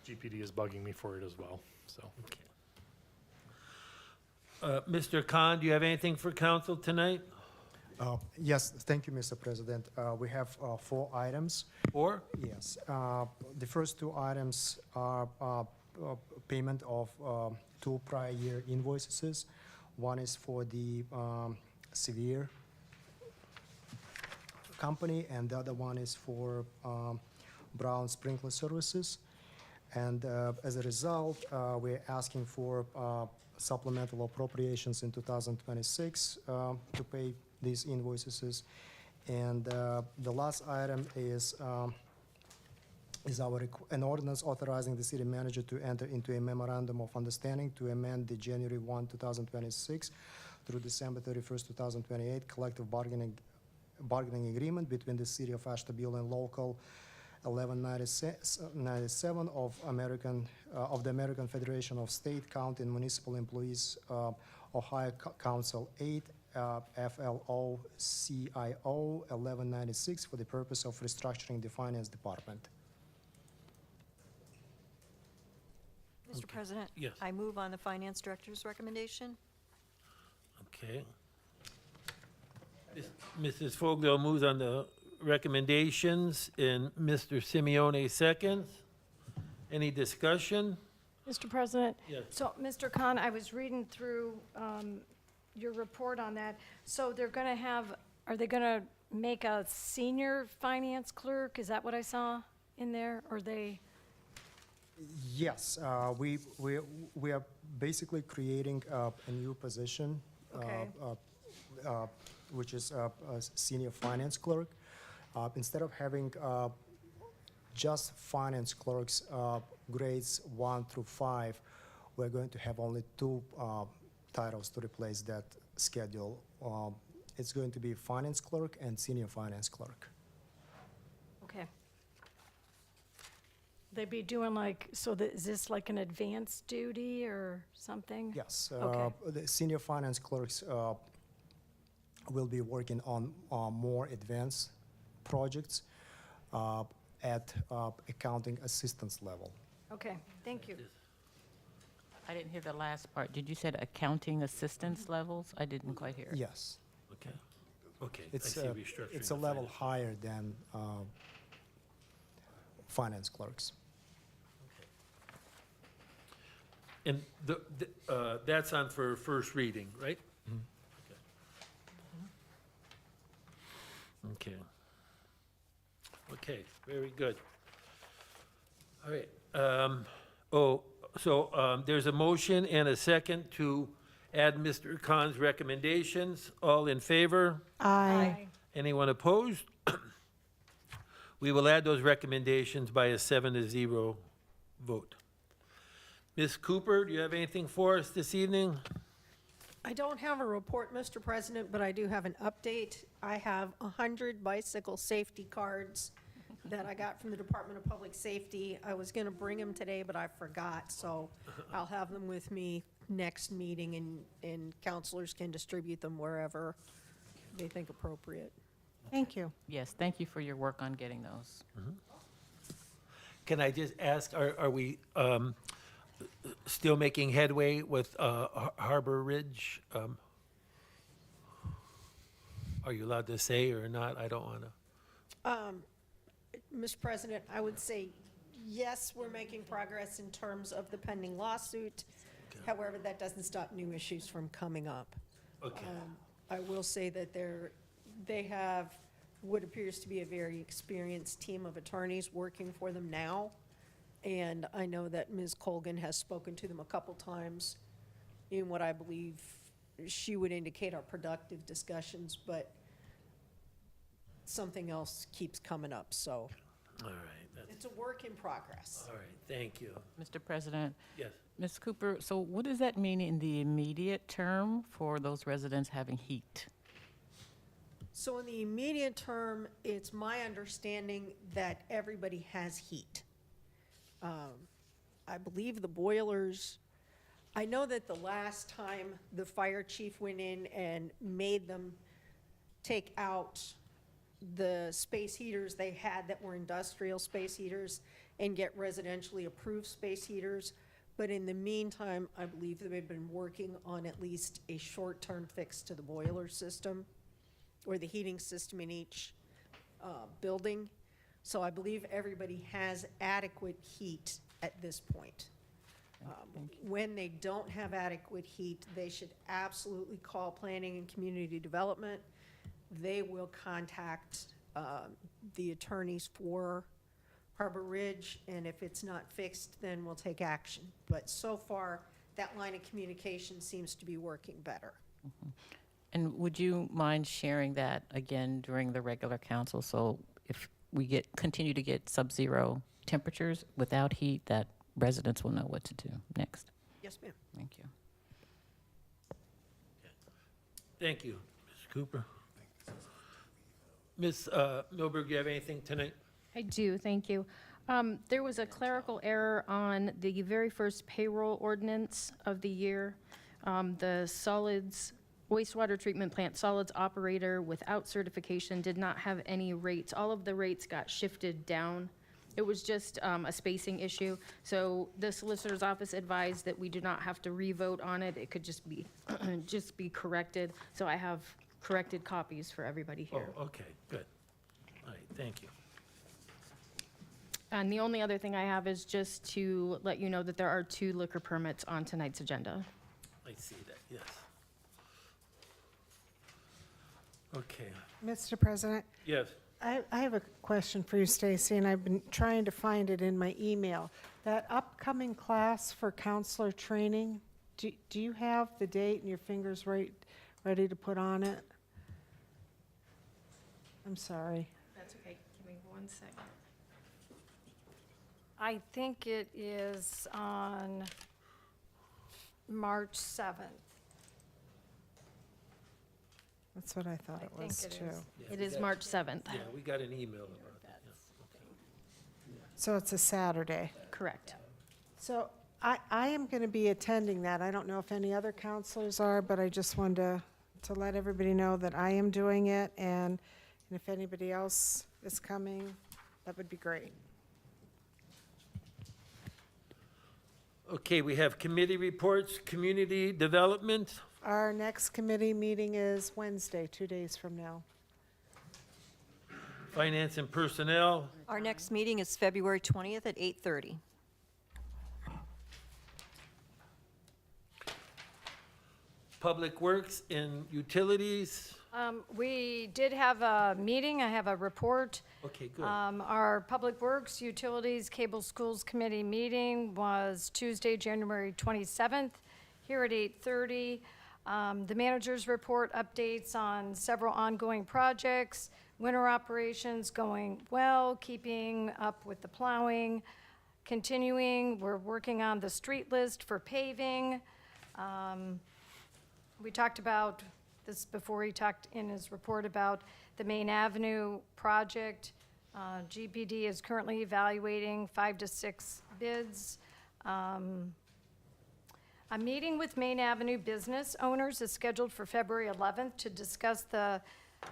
GPD is bugging me for it as well, so. Mr. Khan, do you have anything for council tonight? Yes, thank you, Mr. President. We have 4 items. Or? Yes. The first 2 items are payment of 2 prior year invoices. One is for the severe company, and the other one is for Brown Sprinkler Services. And as a result, we're asking for supplemental appropriations in 2026 to pay these invoices. And the last item is an ordinance authorizing the city manager to enter into a memorandum of understanding to amend the January 1, 2026 through December 31st, 2028 collective bargaining agreement between the city of Ashtabula and local 1197 of the American Federation of State, County, and Municipal Employees, Ohio Council 8, FLO CIO 1196 for the purpose of restructuring the finance department. Mr. President? Yes. I move on the finance director's recommendation. Okay. Mrs. Foglio moves on the recommendations, and Mr. Simeone seconds. Any discussion? Mr. President? Yes. So, Mr. Khan, I was reading through your report on that. So they're going to have, are they going to make a senior finance clerk? Is that what I saw in there? Or they, Yes, we are basically creating a new position, Okay. Which is a senior finance clerk. Instead of having just finance clerks, grades 1 through 5, we're going to have only 2 titles to replace that schedule. It's going to be finance clerk and senior finance clerk. okay. They'd be doing like, so is this like an advanced duty or something? Yes, Okay. the senior finance clerks will be working on more advanced projects at accounting assistance level. Okay, thank you. I didn't hear the last part. Did you said accounting assistance levels? I didn't quite hear. Yes, Okay. Okay, I it's see restructuring. it's a of level finance. higher than finance clerks. And that's on for first reading, right? Okay. Okay, very good. All right. There's a motion and a second to add Mr. Khan's recommendations. All in favor? Aye. Anyone opposed? We will add those recommendations by a 7-0 vote. Ms. Cooper, do you have anything for us this evening? I don't have a report, Mr. President, but I do have an update. I have 100 bicycle safety cards that I got from the Department of Public Safety. I was going to bring them today, but I forgot, so I'll have them with me next meeting, and counselors can distribute them wherever they think appropriate. Thank you. Yes, thank you for your work on getting those. Can I just ask, are we still making headway with Harbor Ridge? Are you allowed to say or not? I don't want to. Mr. President, I would say, yes, we're making progress in terms of the pending lawsuit. However, that doesn't stop new issues from coming up. Okay. I will say that they have what appears to be a very experienced team of attorneys working for them now. And I know that Ms. Colgan has spoken to them a couple times in what I believe she would indicate are productive discussions, but something else keeps coming up, so All right, it's a work in progress. all right, thank you. Mr. President, Yes. Ms. Cooper, so what does that mean in the immediate term for those residents having heat? So in the immediate term, it's my understanding that everybody has heat. I believe the boilers, I know that the last time the fire chief went in and made them take out the space heaters they had that were industrial space heaters and get residentially approved space heaters. But in the meantime, I believe that they've been working on at least a short-term fix to the boiler system or the heating system in each building. So I believe everybody has adequate heat at this point. When they don't have adequate heat, they should absolutely call planning and community development. They will contact the attorneys for Harbor Ridge, and if it's not fixed, then we'll take action. But so far, that line of communication seems to be working better. And would you mind sharing that again during the regular council? So if we continue to get sub-zero temperatures without heat, that residents will know what to do next. Yes, ma'am. Thank you. Thank you, Ms. Cooper. Ms. Milberg, you have anything tonight? I do, thank you. There was a clerical error on the very first payroll ordinance of the year. The solids, wastewater treatment plant solids operator without certification did not have any rates. All of the rates got shifted down. It was just a spacing issue. So the solicitor's office advised that we do not have to re-vote on it. It could just be, just be corrected. So I have corrected copies for everybody Oh, here. okay, good. All right, thank you. And the only other thing I have is just to let you know that there are 2 liquor permits on tonight's agenda. I see that, yes. Okay, Mr. President, yes. I have a question for you, Stacy, and I've been trying to find it in my email. That upcoming class for counselor training, do you have the date and your fingers ready to put on it? I'm sorry. That's okay. Give me 1 second. I think it is on March 7th. That's what I thought I it think was, it too. is. It is March 7th. Yeah, we got an email about that, yeah. So it's a Saturday. Correct. So I am going to be attending that. I don't know if any other counselors are, but I just wanted to let everybody know that I am doing it, and if anybody else is coming, that would be great. Okay, we have committee reports, community development. Our next committee meeting is Wednesday, 2 days from now. Finance and Personnel, Our next meeting is February 20th at 8:30. Public Works and Utilities. We did have a meeting. I have a report. Okay, good. Our Public Works, Utilities, Cable Schools Committee meeting was Tuesday, January 27th, here at 8:30. The manager's report updates on several ongoing projects, winter operations going well, keeping up with the plowing, continuing. We're working on the street list for paving. We talked about this before. He talked in his report about the Main Avenue project. GPD is currently evaluating 5 to 6 bids. A meeting with Main Avenue business owners is scheduled for February 11th to discuss the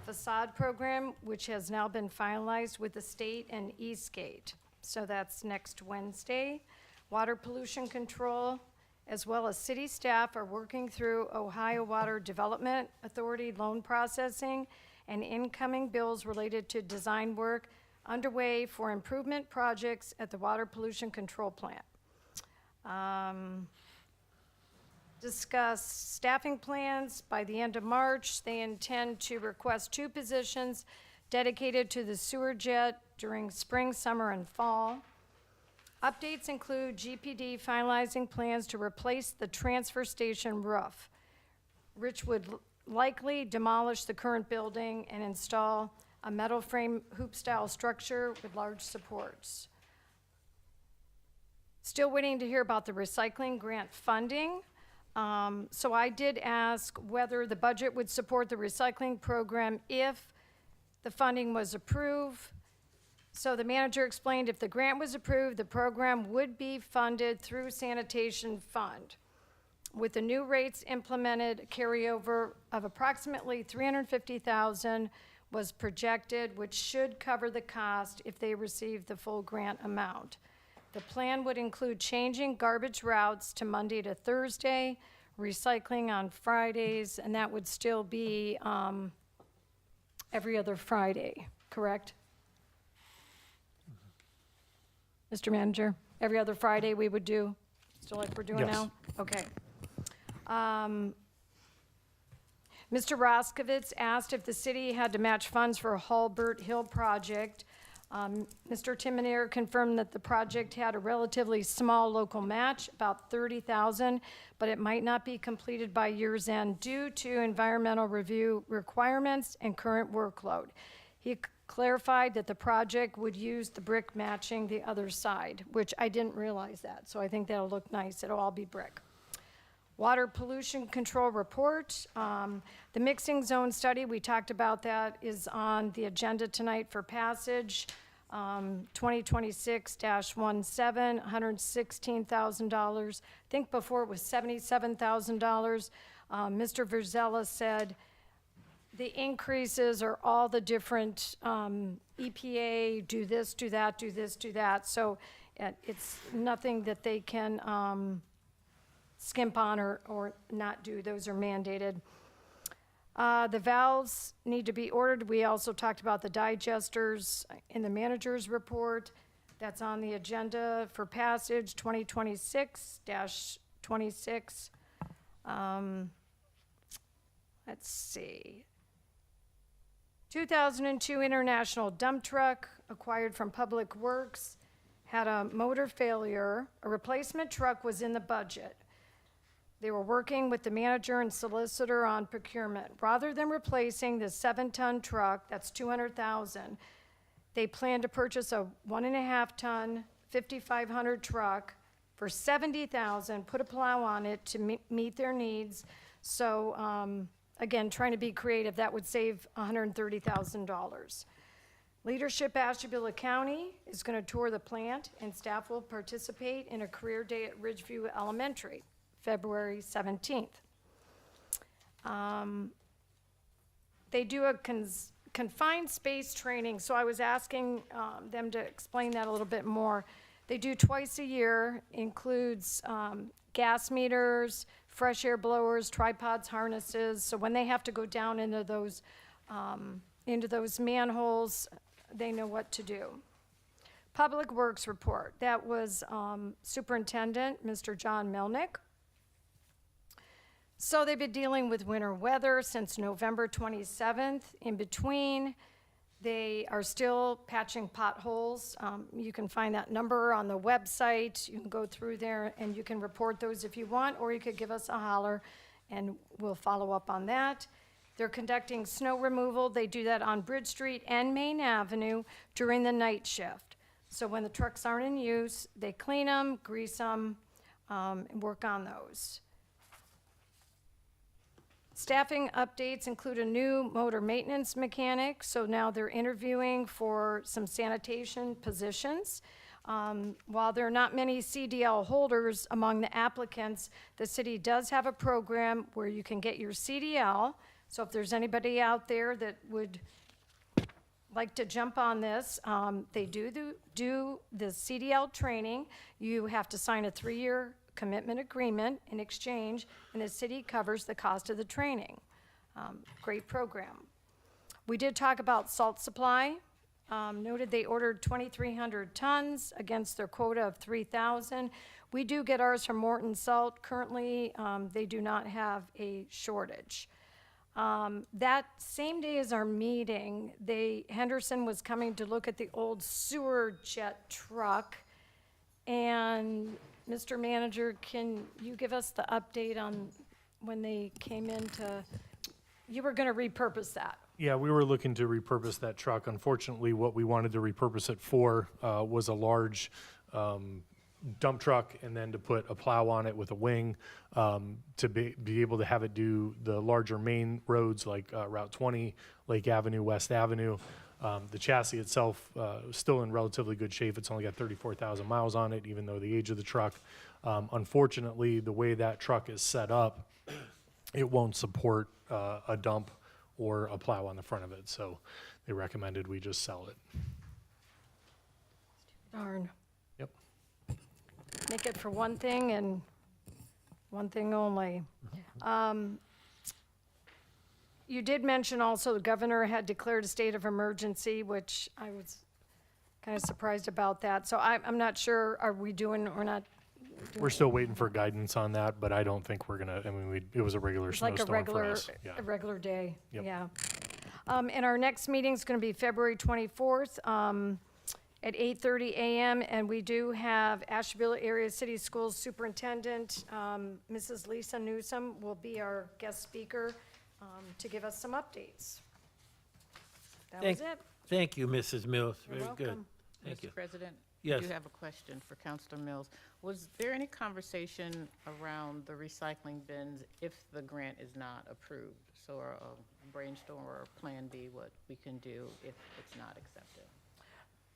facade program, which has now been finalized with the state and Eastgate. So that's next Wednesday. Water pollution control, as well as city staff, are working through Ohio Water Development Authority loan processing and incoming bills related to design work underway for improvement projects at the water pollution control plant. Discuss staffing plans. By the end of March, they intend to request 2 positions dedicated to the sewer jet during spring, summer, and fall. Updates include GPD finalizing plans to replace the transfer station roof. Rich would likely demolish the current building and install a metal frame hoop-style structure with large supports. Still waiting to hear about the recycling grant funding. So I did ask whether the budget would support the recycling program if the funding was approved. So the manager explained if the grant was approved, the program would be funded through sanitation fund. With the new rates implemented, carryover of approximately $350,000 was projected, which should cover the cost if they receive the full grant amount. The plan would include changing garbage routes to Monday to Thursday, recycling on Fridays, and that would still be every other Friday, correct? Mr. Manager, every other Friday we would do, still like we're doing Yes. now? Okay. Mr. Roskovitz asked if the city had to match funds for a Hulbert Hill project. Mr. Timonier confirmed that the project had a relatively small local match, about 30,000, but it might not be completed by year's end due to environmental review requirements and current workload. He clarified that the project would use the brick matching the other side, which I didn't realize that, so I think that'll look nice. It'll all be brick. Water pollution control report. The mixing zone study, we talked about that, is on the agenda tonight for passage. 2026-17, $116,000. I think before it was $77,000. Mr. Verzella said the increases are all the different EPA, do this, do that, do this, do that. So it's nothing that they can skimp on or not do. Those are mandated. The valves need to be ordered. We also talked about the digesters in the manager's report. That's on the agenda for passage 2026-26. Let's see. 2002 International dump truck acquired from Public Works had a motor failure. A replacement truck was in the budget. They were working with the manager and solicitor on procurement. Rather than replacing the 7-ton truck, that's $200,000, they plan to purchase a 1.5-ton, 5,500 truck for $70,000, put a plow on it to meet their needs. So, again, trying to be creative, that would save $130,000. Leadership Ashtabula County is going to tour the plant, and staff will participate in a career day at Ridgeview Elementary, February 17th. They do a confined space training, so I was asking them to explain that a little bit more. They do twice a year, includes gas meters, fresh air blowers, tripods, harnesses. So when they have to go down into those manholes, they know what to do. Public Works report. That was Superintendent Mr. John Melnick. So they've been dealing with winter weather since November 27th. In between, they are still patching potholes. You can find that number on the website. You can go through there and you can report those if you want, or you could give us a holler and we'll follow up on that. They're conducting snow removal. They do that on Bridge Street and Main Avenue during the night shift. So when the trucks aren't in use, they clean them, grease them, and work on those. Staffing updates include a new motor maintenance mechanic, so now they're interviewing for some sanitation positions. While there are not many CDL holders among the applicants, the city does have a program where you can get your CDL. So if there's anybody out there that would like to jump on this, they do the CDL training. You have to sign a 3-year commitment agreement in exchange, and the city covers the cost of the training. Great program. We did talk about salt supply. Noted they ordered 2,300 tons against their quota of 3,000. We do get ours from Morton Salt. Currently, they do not have a shortage. That same day as our meeting, Henderson was coming to look at the old sewer jet truck, and Mr. Manager, can you give us the update on when they came in to, you were gonna repurpose that? Yeah, we were looking to repurpose that truck. Unfortunately, what we wanted to repurpose it for was a large dump truck, and then to put a plow on it with a wing to be able to have it do the larger main roads like Route 20, Lake Avenue, West Avenue. The chassis itself is still in relatively good shape. It's only got 34,000 miles on it, even though the age of the truck. Unfortunately, the way that truck is set up, it won't support a dump or a plow on the front of it. So they recommended we just sell it. Darn. Yep. Make it for one thing and one thing only. You did mention also the governor had declared a state of emergency, which I was kind of surprised about that. So I'm not sure, are we doing or not We're still waiting for guidance on that, but I don't think we're gonna, I mean, it was a regular It's like a snowstorm for regular, us. Yeah. a regular day, Yep. yeah. And our next meeting's gonna be February 24th, at 8:30 a.m. And we do have Ashtabula Area City Schools Superintendent, Mrs. Lisa Newsom will be our guest speaker, to give us some updates. That was it. Thank you, Mrs. Mills. You're Very good. welcome. Thank you. Mr. President? Yes. I do have a question for Counselor Mills. Was there any conversation around the recycling bins if the grant is not approved? So a brainstorm or a Plan B, what we can do if it's not accepted?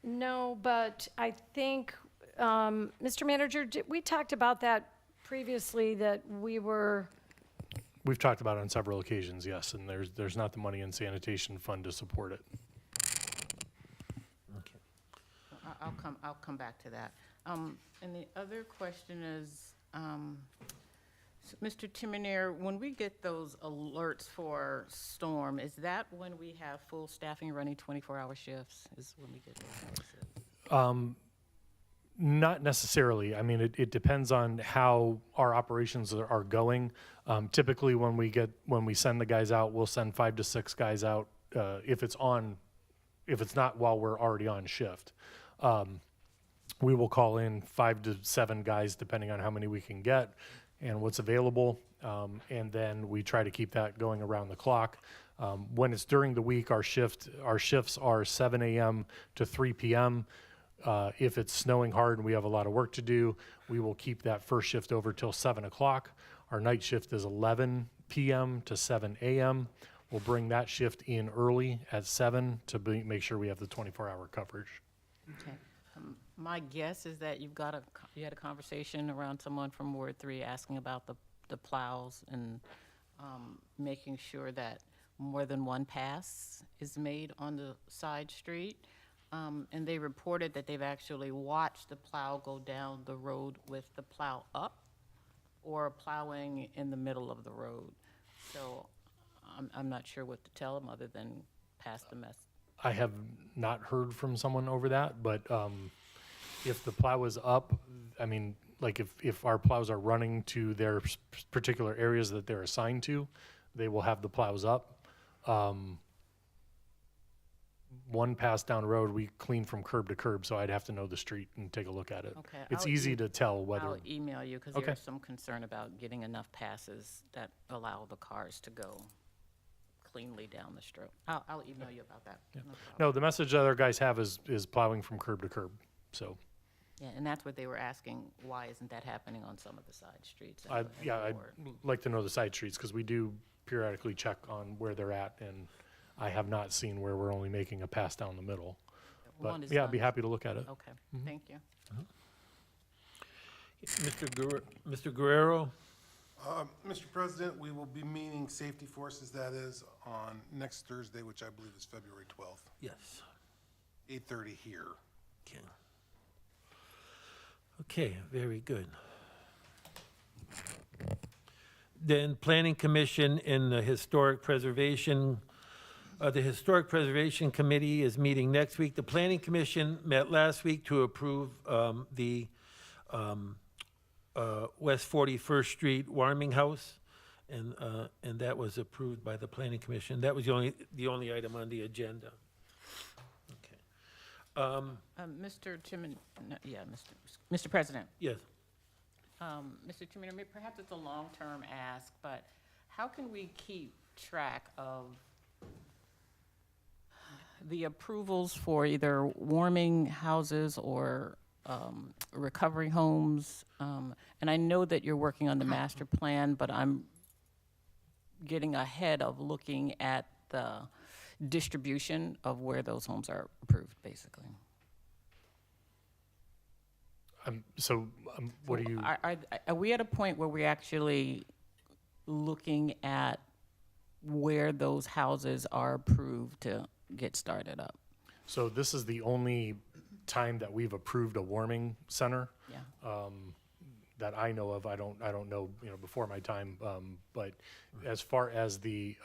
No, but I think, Mr. Manager, we talked about that previously, that we were, We've talked about it on several occasions, yes, and there's not the money in sanitation fund to support it. I'll come back to that. And the other question is, Mr. Timonier, when we get those alerts for storm, is that when we have full staffing running 24-hour shifts, is when we get those notices? Not necessarily. I mean, it depends on how our operations are going. Typically, when we send the guys out, we'll send 5 to 6 guys out if it's not while we're already on shift. We will call in 5 to 7 guys, depending on how many we can get and what's available, and then we try to keep that going around the clock. When it's during the week, our shifts are 7 a.m. to 3 p.m. If it's snowing hard and we have a lot of work to do, we will keep that first shift over till 7 o'clock. Our night shift is 11 p.m. to 7 a.m. We'll bring that shift in early at 7 to make sure we have the 24-hour coverage. Okay. My guess is that you had a conversation around someone from Ward 3 asking about the plows and making sure that more than one pass is made on the side street. And they reported that they've actually watched the plow go down the road with the plow up or plowing in the middle of the road. So I'm not sure what to tell them other than pass the message. I have not heard from someone over that, but if the plow is up, I mean, like if our plows are running to their particular areas that they're assigned to, they will have the plows up. One pass down the road, we clean from curb to curb, so I'd have to know the street and take a look at it. Okay, It's I'll easy to tell whether, I'll email you because Okay. there's some concern about getting enough passes that allow the cars to go cleanly down the strip. I'll email you about that. No problem. no, the message that our guys have is plowing from curb to curb, so. Yeah, and that's what they were asking, why isn't that happening on some of the side streets? in I'd the ward? like to know the side streets, because we do periodically check on where they're at, and I have not seen where we're only making a pass down the middle. One But, is yeah, I'd be done. happy to look at it. Okay, thank you. Mr. Guerrero? Mr. President, we will be meeting Safety Forces, that is, on next Thursday, which I believe is February 12th, Yes. 8:30 here. Okay. Okay, very good. Then Planning Commission and the Historic Preservation Committee is meeting next week. The Planning Commission met last week to approve the West 41st Street Warming House, and that was approved by the Planning Commission. That was the only item on the agenda. Okay. Mr. Timon, no, yeah, Mr. President. Yes. Mr. Timon, perhaps it's a long-term ask, but how can we keep track of the approvals for either warming houses or recovery homes? And I know that you're working on the master plan, but I'm getting ahead of looking at the distribution of where those homes are approved, basically. What do you? Are we at a point where we're actually looking at where those houses are approved to get started up? So this is the only time that we've approved a warming center. Yeah. That I know of. I don't know, before my time. But as far as the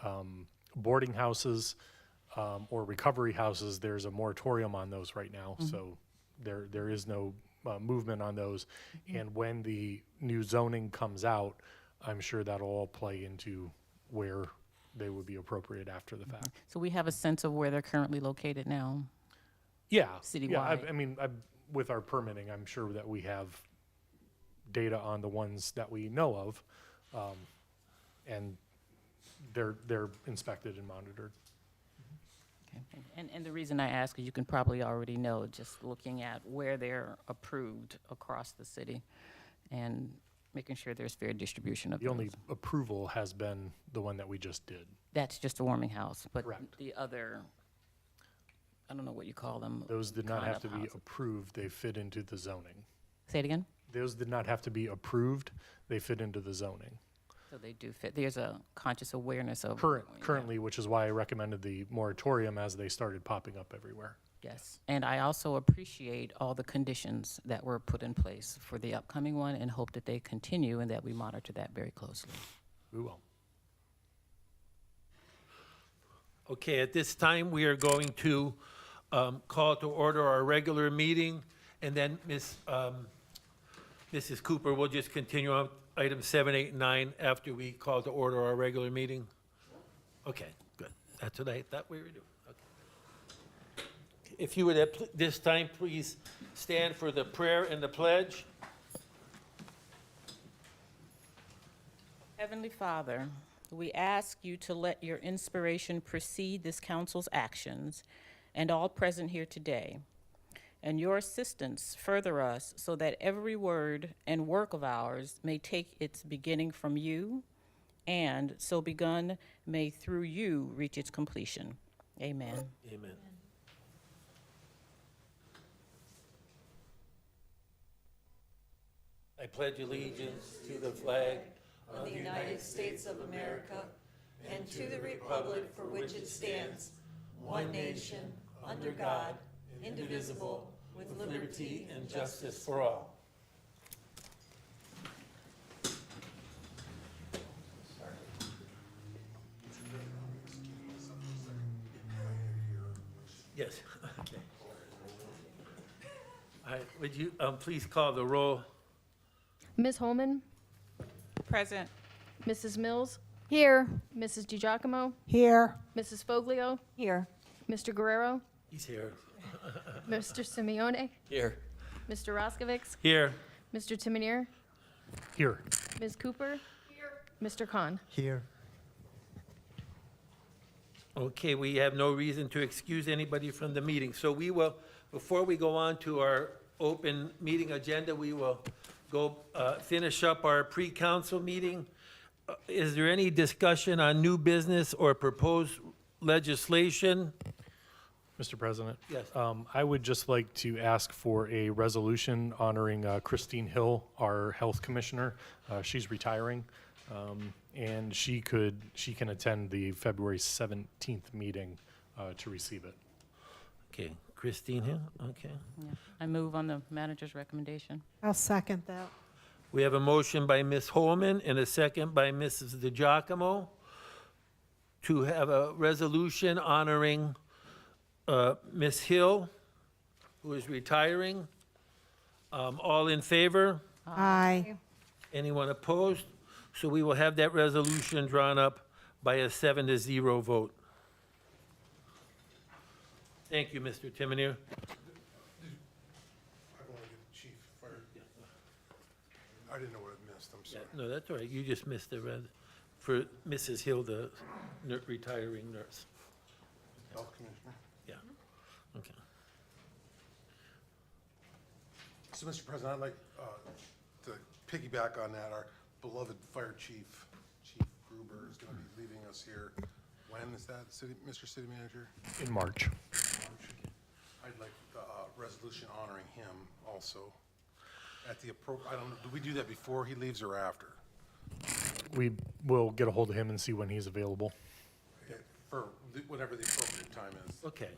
boarding houses or recovery houses, there's a moratorium on those right now. So there is no movement on those. And when the new zoning comes out, I'm sure that'll all play into where they would be appropriate after the fact. So we have a sense of where they're currently located now. Yeah. Citywide. Yeah, I mean, with our permitting, I'm sure that we have data on the ones that we know of. And they're inspected and monitored. Okay. And the reason I ask is you can probably already know, just looking at where they're approved across the city and making sure there's fair distribution of The only those. approval has been the one that we just did. That's just a warming house, but Correct. the other, I don't know what you call them. Those did not kind have to of be houses. approved, they fit into the zoning. Say it again? Those did not have to be approved, they fit into the zoning. So they do fit, there's a conscious awareness of. doing that. Currently, which is why I recommended the moratorium as they started popping up everywhere. Yes, and I also appreciate all the conditions that were put in place for the upcoming one and hope that they continue and that we monitor that very closely. We will. Okay, at this time, we are going to call to order our regular meeting, and then Mrs. Cooper will just continue on items 7, 8, and 9 after we call to order our regular meeting. Okay, good. That's what I thought we were doing. Okay. If you would at this time, please stand for the prayer and the pledge. Heavenly Father, we ask you to let your inspiration precede this council's actions and all present here today, and your assistance further us so that every word and work of ours may take its beginning from you, and so begun may through you reach its completion. Amen. Amen. I pledge allegiance to the flag of the United States of America and to the republic for which it stands, one nation, under God, indivisible, with liberty and justice for all. Yes, okay. All right, would you please call the roll? Ms. Holman, Present. Mrs. Mills, Here. Mrs. DiGiacomo, Here, Mrs. Foglio, Here. Mr. Guerrero, He's here. Mr. Simeone, Here. Mr. Roskovich, Here. Mr. Timonier, Here. Ms. Cooper, Mr. Khan. Here. Okay, we have no reason to excuse anybody from the meeting. So we will, before we go on to our open meeting agenda, we will go finish up our pre-council meeting. Is there any discussion on new business or proposed legislation? Mr. President? Yes. I would just like to ask for a resolution honoring Christine Hill, our health commissioner. She's retiring, and she can attend the February 17th meeting to receive it. Okay, Christine here, okay. Yeah. I move on the manager's recommendation. I'll second that. We have a motion by Ms. Holman and a second by Mrs. DiGiacomo to have a resolution honoring Ms. Hill, who is retiring. All in favor? Aye. Anyone opposed? So we will have that resolution drawn up by a 7-0 vote. Thank you, Mr. Timonier. I want to get the chief fired. I didn't know what I missed, I'm sorry. No, that's all right. You just missed the for Mrs. Hill, the retiring nurse. Health Commissioner. Yeah, okay. So, Mr. President, I'd like to piggyback on that. Our beloved fire chief, Chief Gruber, is going to be leaving us here. When is that, Mr. City Manager? In March. I'd like the resolution honoring him also at the I don't know, do we do that before he leaves or after? We will get a hold of him and see when he's available. For whatever the appropriate time is. Okay.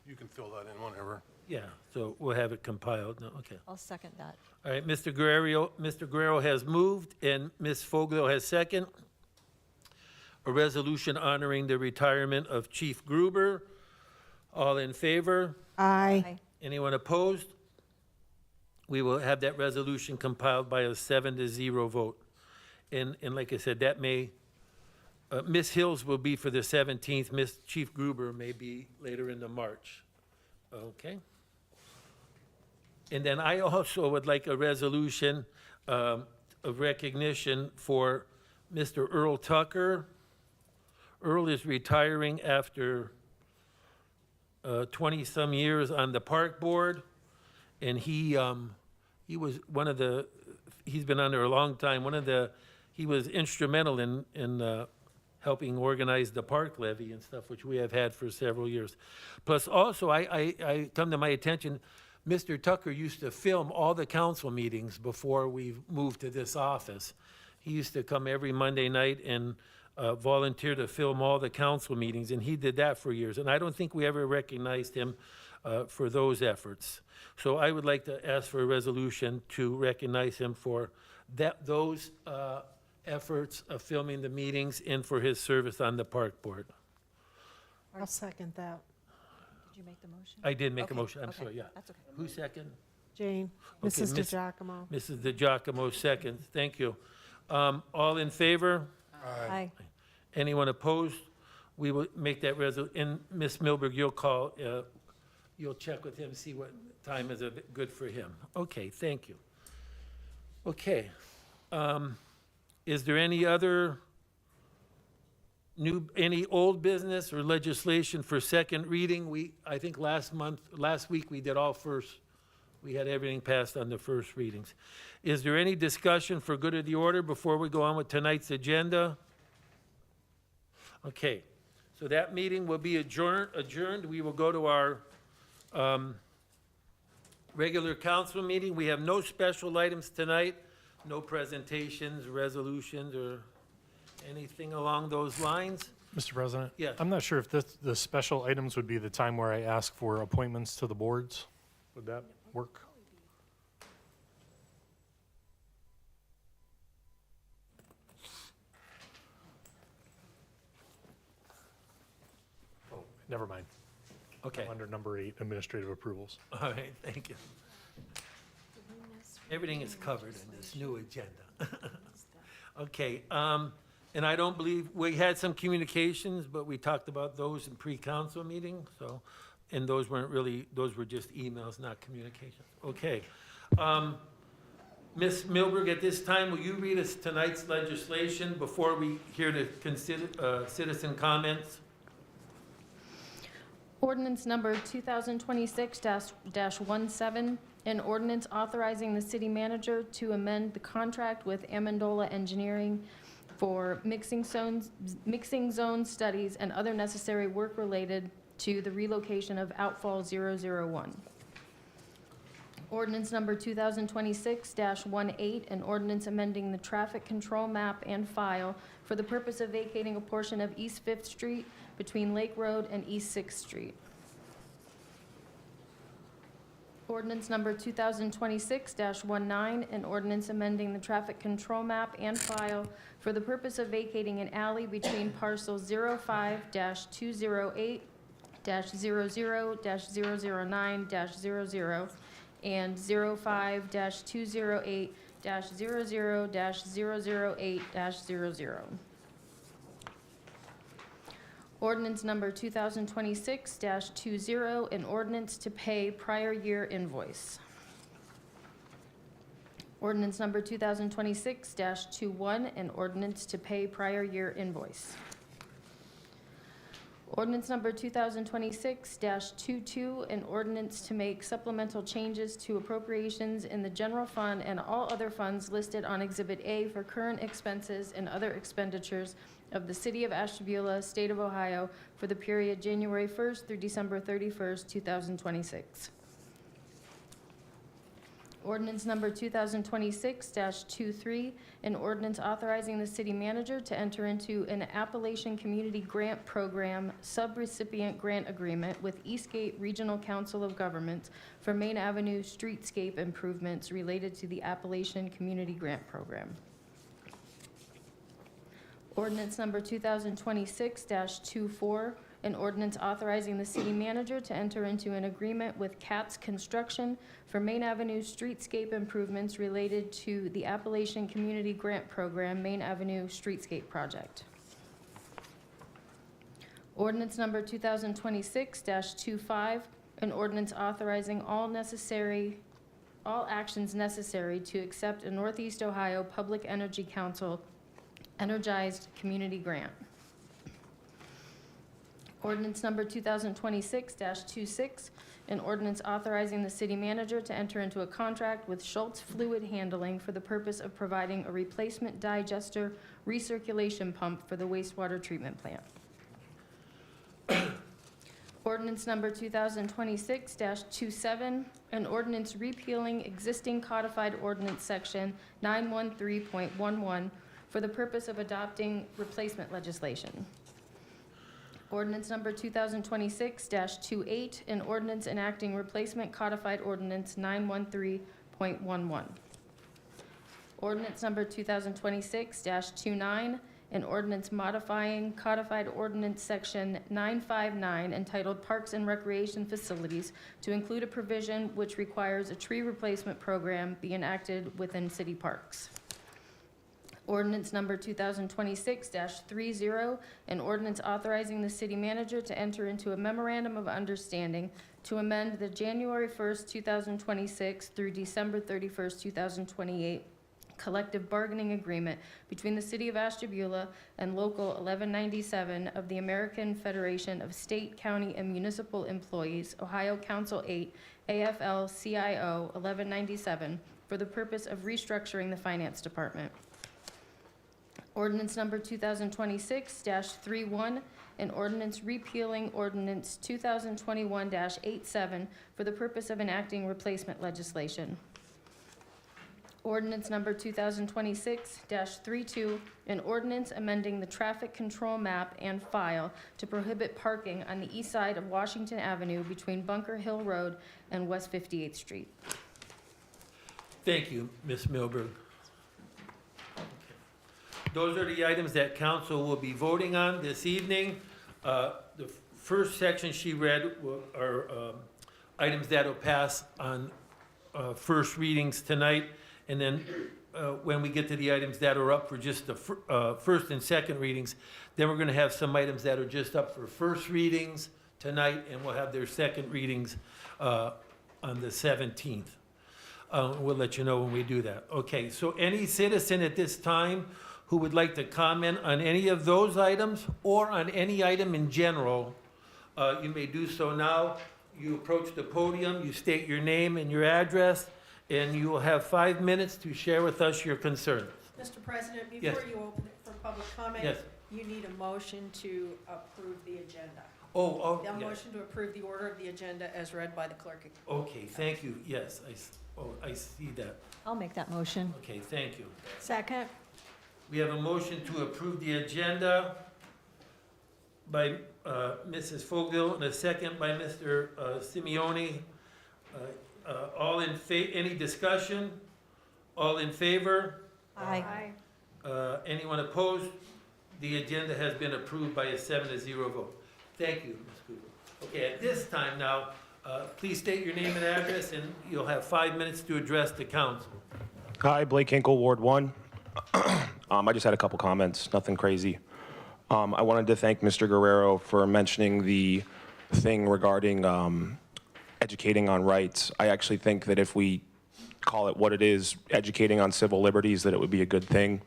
You can fill that in whenever. Yeah, so we'll have it compiled. No, okay. I'll second that. All right, Mr. Guerrero has moved and Ms. Foglio has second. A resolution honoring the retirement of Chief Gruber. All in favor? Aye. Aye. Anyone opposed? we will have that resolution compiled by a 7-0 vote. And like I said, that may, Ms. Hills will be for the 17th, Chief Gruber may be later in the March. Okay? And then I also would like a resolution of recognition for Mr. Earl Tucker. Earl is retiring after 20-some years on the park board, and he was one of the, he's been on there a long time, he was instrumental in helping organize the park levy and stuff, which we have had for several years. Plus also, I come to my attention, Mr. Tucker used to film all the council meetings before we moved to this office. He used to come every Monday night and volunteer to film all the council meetings, and he did that for years. And I don't think we ever recognized him for those efforts. So I would like to ask for a resolution to recognize him for those efforts of filming the meetings and for his service on the park board. I'll second that. Did you make the motion? I did make a Okay, motion, I'm okay, sorry, yeah. That's okay. Who second? Jane, Okay, Mrs. Miss- DiGiacomo. Mrs. DeGiacomo seconds, thank you. All in favor? Aye. Anyone opposed? We will make that and Ms. Milberg, you'll check with him, see what time is good for him. Okay, thank you. Okay. Is there any other any old business or legislation for second reading? I think last week, we did all first. We had everything passed on the first readings. Is there any discussion for good of the order before we go on with tonight's agenda? Okay, so that meeting will be adjourned. We will go to our regular council meeting. We have no special items tonight, no presentations, resolutions, or anything along those lines. Mr. President? Yes. I'm not sure if the special items would be the time where I ask for appointments to the boards. Would that work? Oh, never mind. Okay, I'm under number 8, administrative approvals. all right, thank you. Everything is covered in this new agenda. Okay, and I don't believe, we had some communications, but we talked about those in pre-council meeting, so, and those weren't really, those were just emails, not communications. Okay. Ms. Milberg, at this time, will you read us tonight's legislation before we hear the citizen comments? Ordinance number 2026-17, an ordinance authorizing the city manager to amend the contract with Amendola Engineering for mixing zone studies and other necessary work related to the relocation of Outfall 001. Ordinance number 2026-18, an ordinance amending the traffic control map and file for the purpose of vacating a portion of East 5th Street between Lake Road and East 6th Street. Ordinance number 2026-19, an ordinance amending the traffic control map and file for the purpose of vacating an alley between parcel 05-208-00-009-00 and 05-208-00-008-00. Ordinance number 2026-20, an ordinance to pay prior year invoice. Ordinance number 2026-21, an ordinance to pay prior year invoice. Ordinance number 2026-22, an ordinance to make supplemental changes to appropriations in the general fund and all other funds listed on Exhibit A for current expenses and other expenditures of the City of Ashtabula, State of Ohio, for the period January 1st through December 31st, 2026. Ordinance number 2026-23, an ordinance authorizing the city manager to enter into an Appalachian Community Grant Program subrecipient grant agreement with Eastgate Regional Council of Governments for Main Avenue streetscape improvements related to the Appalachian Community Grant Program. Ordinance number 2026-24, an ordinance authorizing the city manager to enter into an agreement with Katz Construction for Main Avenue streetscape improvements related to the Appalachian Community Grant Program Main Avenue Streetscape Project. Ordinance number 2026-25, an ordinance authorizing all actions necessary to accept a Northeast Ohio Public Energy Council Energized Community Grant. Ordinance number 2026-26, an ordinance authorizing the city manager to enter into a contract with Schultz Fluid Handling for the purpose of providing a replacement digester recirculation pump for the wastewater treatment plant. Ordinance number 2026-27, an ordinance repealing existing codified ordinance section 913.11 for the purpose of adopting replacement legislation. Ordinance number 2026-28, an ordinance enacting replacement codified ordinance 913.11. Ordinance number 2026-29, an ordinance modifying codified ordinance section 959 entitled Parks and Recreation Facilities to include a provision which requires a tree replacement program be enacted within city parks. Ordinance number 2026-30, an ordinance authorizing the city manager to enter into a memorandum of understanding to amend the January 1st, 2026 through December 31st, 2028 collective bargaining agreement between the City of Ashtabula and Local 1197 of the American Federation of State, County, and Municipal Employees, Ohio Council 8, AFL-CIO 1197, for the purpose of restructuring the Finance Department. Ordinance number 2026-31, an ordinance repealing ordinance 2021-87 for the purpose of enacting replacement legislation. Ordinance number 2026-32, an ordinance amending the traffic control map and file to prohibit parking on the east side of Washington Avenue between Bunker Hill Road and West 58th Street. Thank you, Ms. Milberg. Those are the items that council will be voting on this evening. The first section she read are items that will pass on first readings tonight. And then when we get to the items that are up for just the first and second readings, then we're going to have some items that are just up for first readings tonight, and we'll have their second readings on the 17th. We'll let you know when we do that. Okay, so any citizen at this time who would like to comment on any of those items or on any item in general, you may do so now. You approach the podium, you state your name and your address, and you will have 5 minutes to share with us your concerns. Mr. President, Yes. before you open it for public comment, Yes. you need a motion to approve the agenda. Oh, A yes. motion to approve the order of the agenda as read by the clerk. Okay, thank you. Yes, I see that. I'll make that motion. Okay, thank you. Second? We have a motion to approve the agenda by Mrs. Fogel and a second by Mr. Simeone. Any discussion? All in favor? Aye. Anyone opposed? The agenda has been approved by a 7-0 vote. Thank you, Ms. Fogel. Okay, at this time now, please state your name and address, and you'll have 5 minutes to address the council. Hi, Blake Hinkle, Ward 1. I just had a couple comments, nothing crazy. I wanted to thank Mr. Guerrero for mentioning the thing regarding educating on rights. I actually think that if we call it what it is, educating on civil liberties, that it would be a good thing.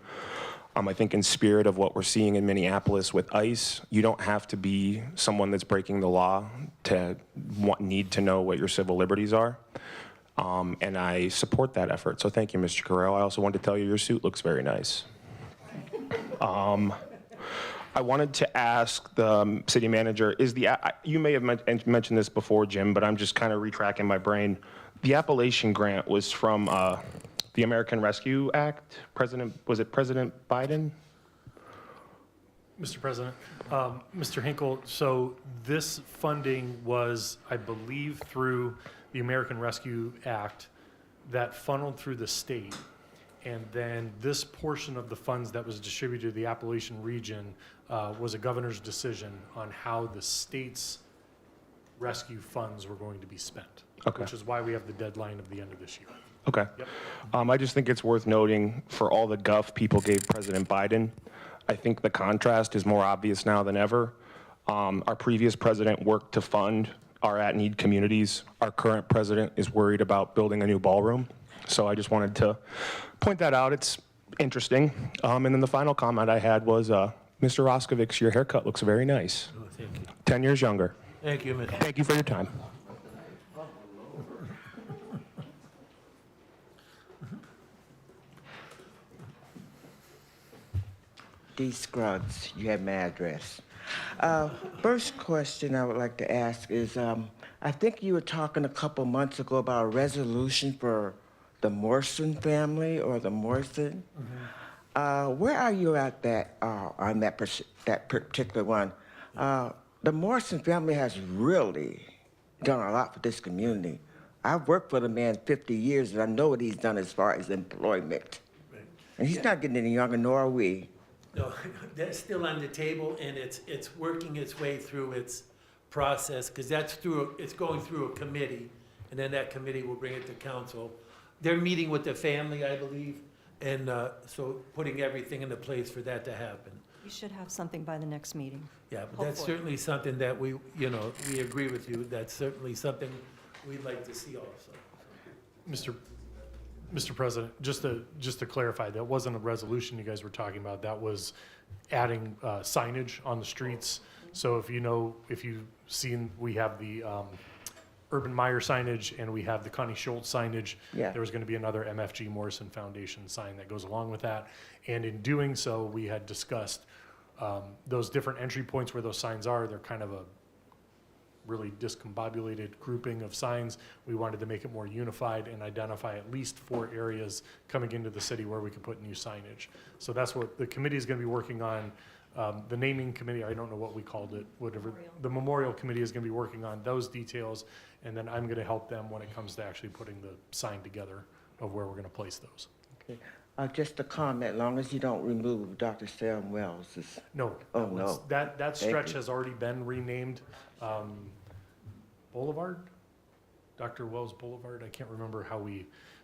I think in spirit of what we're seeing in Minneapolis with ICE, you don't have to be someone that's breaking the law to need to know what your civil liberties are. And I support that effort. So thank you, Mr. Guerrero. I also wanted to tell you your suit looks very nice. I wanted to ask the city manager, you may have mentioned this before, Jim, but I'm just kind of retracking my brain. The Appalachian grant was from the American Rescue Act. Was it President Biden? Mr. President, Mr. Hinkle, so this funding was, I believe, through the American Rescue Act that funneled through the state. And then this portion of the funds that was distributed to the Appalachian region was a governor's decision on how the state's rescue funds were going to be spent. Okay. Which is why we have the deadline of the end of this year. Okay. Yep. I just think it's worth noting for all the guff people gave President Biden, I think the contrast is more obvious now than ever. Our previous president worked to fund our at-need communities. Our current president is worried about building a new ballroom. So I just wanted to point that out. It's interesting. And then the final comment I had was, Mr. Roskovich, your haircut looks very nice. Oh, thank you. 10 years younger. Thank you, Mr. Thank you for your time. D. Scruggs, you have my address. First question I would like to ask is, I think you were talking a couple months ago about a resolution for the Morrison family or the Morrison. Where are you at that on that particular one? The Morrison family has really done a lot for this community. I've worked for the man 50 years, and I know what he's done as far as employment. And he's not getting any younger, nor are we. No, that's still on the table, and it's working its way through its process, because it's going through a committee, and then that committee will bring it to council. They're meeting with the family, I believe, and so putting everything into place for that to happen. We should have something by the next meeting. Yeah, but that's Hopefully. certainly something that we agree with you, that's certainly something we'd like to see also. Mr. President, just to clarify, that wasn't a resolution you guys were talking about. That was adding signage on the streets. So if you've seen, we have the Urban Meyer signage and we have the Connie Schultz signage. Yeah. There was going to be another MFG Morrison Foundation sign that goes along with that. And in doing so, we had discussed those different entry points where those signs are. They're kind of a really discombobulated grouping of signs. We wanted to make it more unified and identify at least 4 areas coming into the city where we could put new signage. So that's what the committee is going to be working on. The naming committee, I don't know what we called it, whatever. The memorial committee is going to be working on those details, and then I'm going to help them when it comes to actually putting the sign together of where we're going to place those. Okay. Just a comment, long as you don't remove Dr. Sam Wells. No. Oh, no. That Thank stretch you. has already been renamed Boulevard? Dr. Wells Boulevard, I can't remember how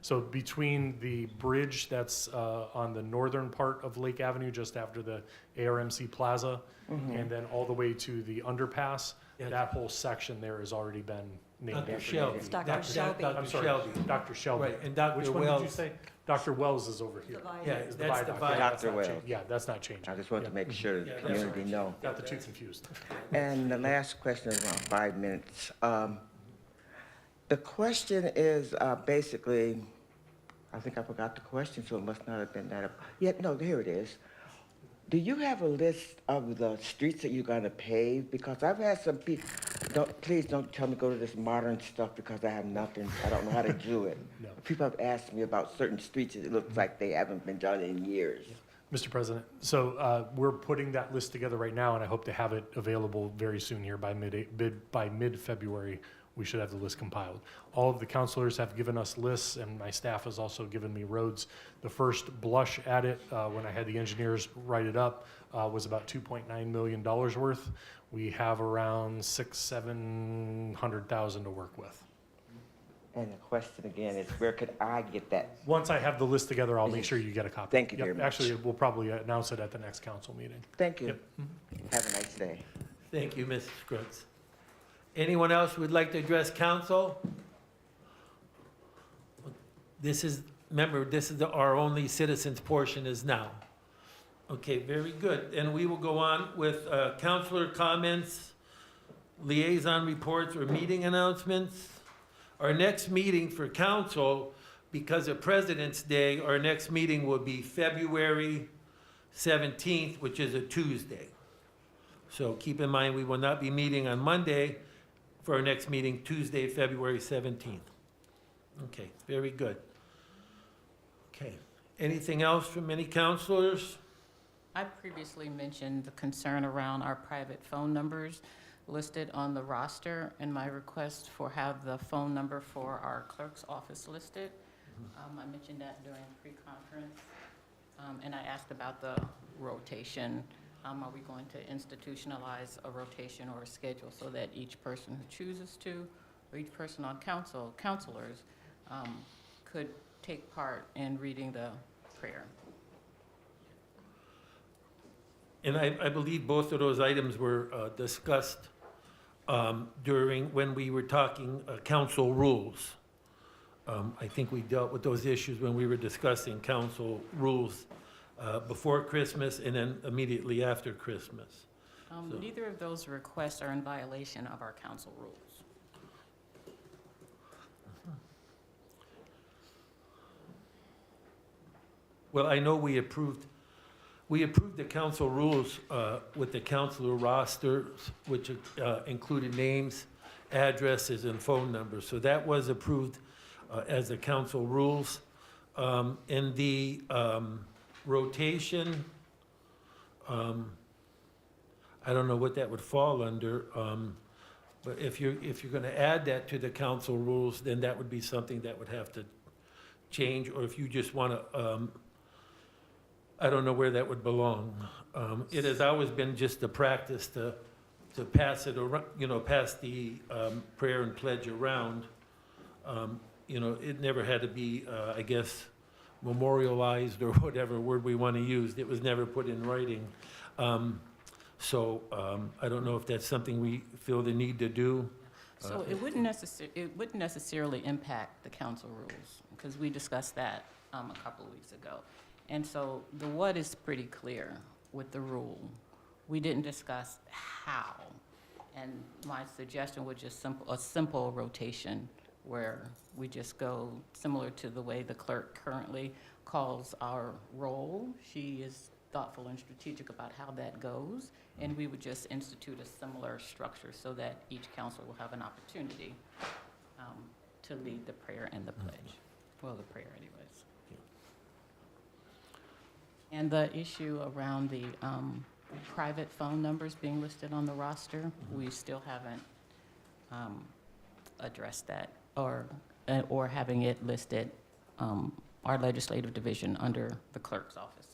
so between the bridge that's on the northern part of Lake Avenue, just after the ARMC Plaza, and then all the way to the underpass, Yeah. that whole section there has already been named. Dr. after Shelby. him. Dr. Shelby. I'm sorry, Shelby. Dr. Shelby. Right, and Dr. Which one did you Wells. say? Dr. Wells is over here. Yeah, Is the that's the viaduct. viaduct. That's not Dr. changing. Wells. Yeah, that's not changing. I just want to make sure Yeah, the that's community right. know. Got the two confused. And the last question is around 5 minutes. The question is basically, I think I forgot the question, so it must not have been that. Yeah, no, here it is. Do you have a list of the streets that you're going to pave? Because I've had some people, please don't tell me to go to this modern stuff because I have nothing. I don't know how to do it. No. People have asked me about certain streets that it looks like they haven't been done in years. Mr. President, so we're putting that list together right now, and I hope to have it available very soon here by mid-February. We should have the list compiled. All of the counselors have given us lists, and my staff has also given me roads. The first blush at it, when I had the engineers write it up, was about $2.9 million worth. We have around $700,000 to work with. And the question again is, where could I get that? Once I have the list together, I'll make sure you get a copy. Thank you Yep, very much. Actually, we'll probably announce it at the next council meeting. Thank you. Yep. Have a nice day. Thank you, Mrs. Scruggs. Anyone else who would like to address council? Remember, this is our only citizens portion is now. Okay, very good. And we will go on with councilor comments, liaison reports, or meeting announcements. Our next meeting for council, because of President's Day, our next meeting will be February 17th, which is a Tuesday. So keep in mind, we will not be meeting on Monday for our next meeting, Tuesday, February 17th. Okay, very good. Okay, anything else from any counselors? I previously mentioned the concern around our private phone numbers listed on the roster and my request for have the phone number for our clerk's office listed. I mentioned that during pre-conference, and I asked about the rotation. Are we going to institutionalize a rotation or a schedule so that each person who chooses to, or each person on counselors, could take part in reading the prayer? And I believe both of those items were discussed when we were talking council rules. I think we dealt with those issues when we were discussing council rules before Christmas and then immediately after Christmas. Neither of those requests are in violation of our council rules. Well, I know we approved the council rules with the councilor rosters, which included names, addresses, and phone numbers. So that was approved as the council rules. In the rotation, I don't know what that would fall under, but if you're going to add that to the council rules, then that would be something that would have to change, or if you just want to, I don't know where that would belong. It has always been just a practice to pass it around, pass the prayer and pledge around. It never had to be, I guess, memorialized or whatever word we want to use. It was never put in writing. So I don't know if that's something we feel the need to do. So it wouldn't necessarily impact the council rules, because we discussed that a couple of weeks ago. And so the what is pretty clear with the rule. We didn't discuss how. And my suggestion was just a simple rotation where we just go similar to the way the clerk currently calls our roll. She is thoughtful and strategic about how that goes, and we would just institute a similar structure so that each counselor will have an opportunity to lead the prayer and the pledge. Well, the prayer anyways. And the issue around the private phone numbers being listed on the roster, we still haven't addressed that, or having it listed, our legislative division under the clerk's office.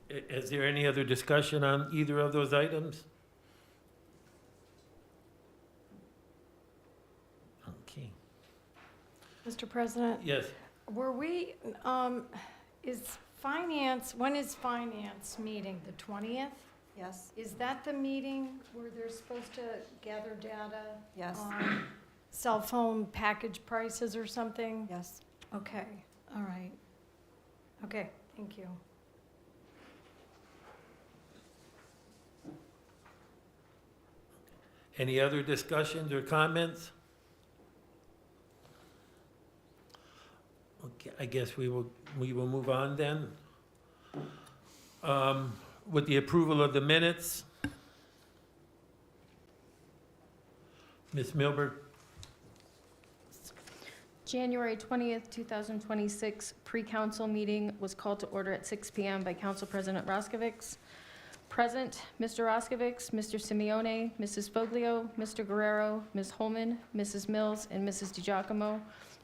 Is there any other discussion on either of those items? Okay. Mr. President? Yes. Were we, when is finance meeting, the 20th? Yes, Is that the meeting where they're supposed to gather data yes, on cell phone package prices or something? yes. Okay, all right. Okay, thank you. Any other discussions or comments? Okay, I guess we will move on then. With the approval of the minutes. Ms. Milberg? January 20th, 2026 pre-council meeting was called to order at 6 p.m. by Council President Roscovics. Present, Mr. Roscovics, Mr. Simeone, Mrs. Foglio, Mr. Guerrero, Ms. Holman, Mrs. Mills, and Mrs. DiGiacomo.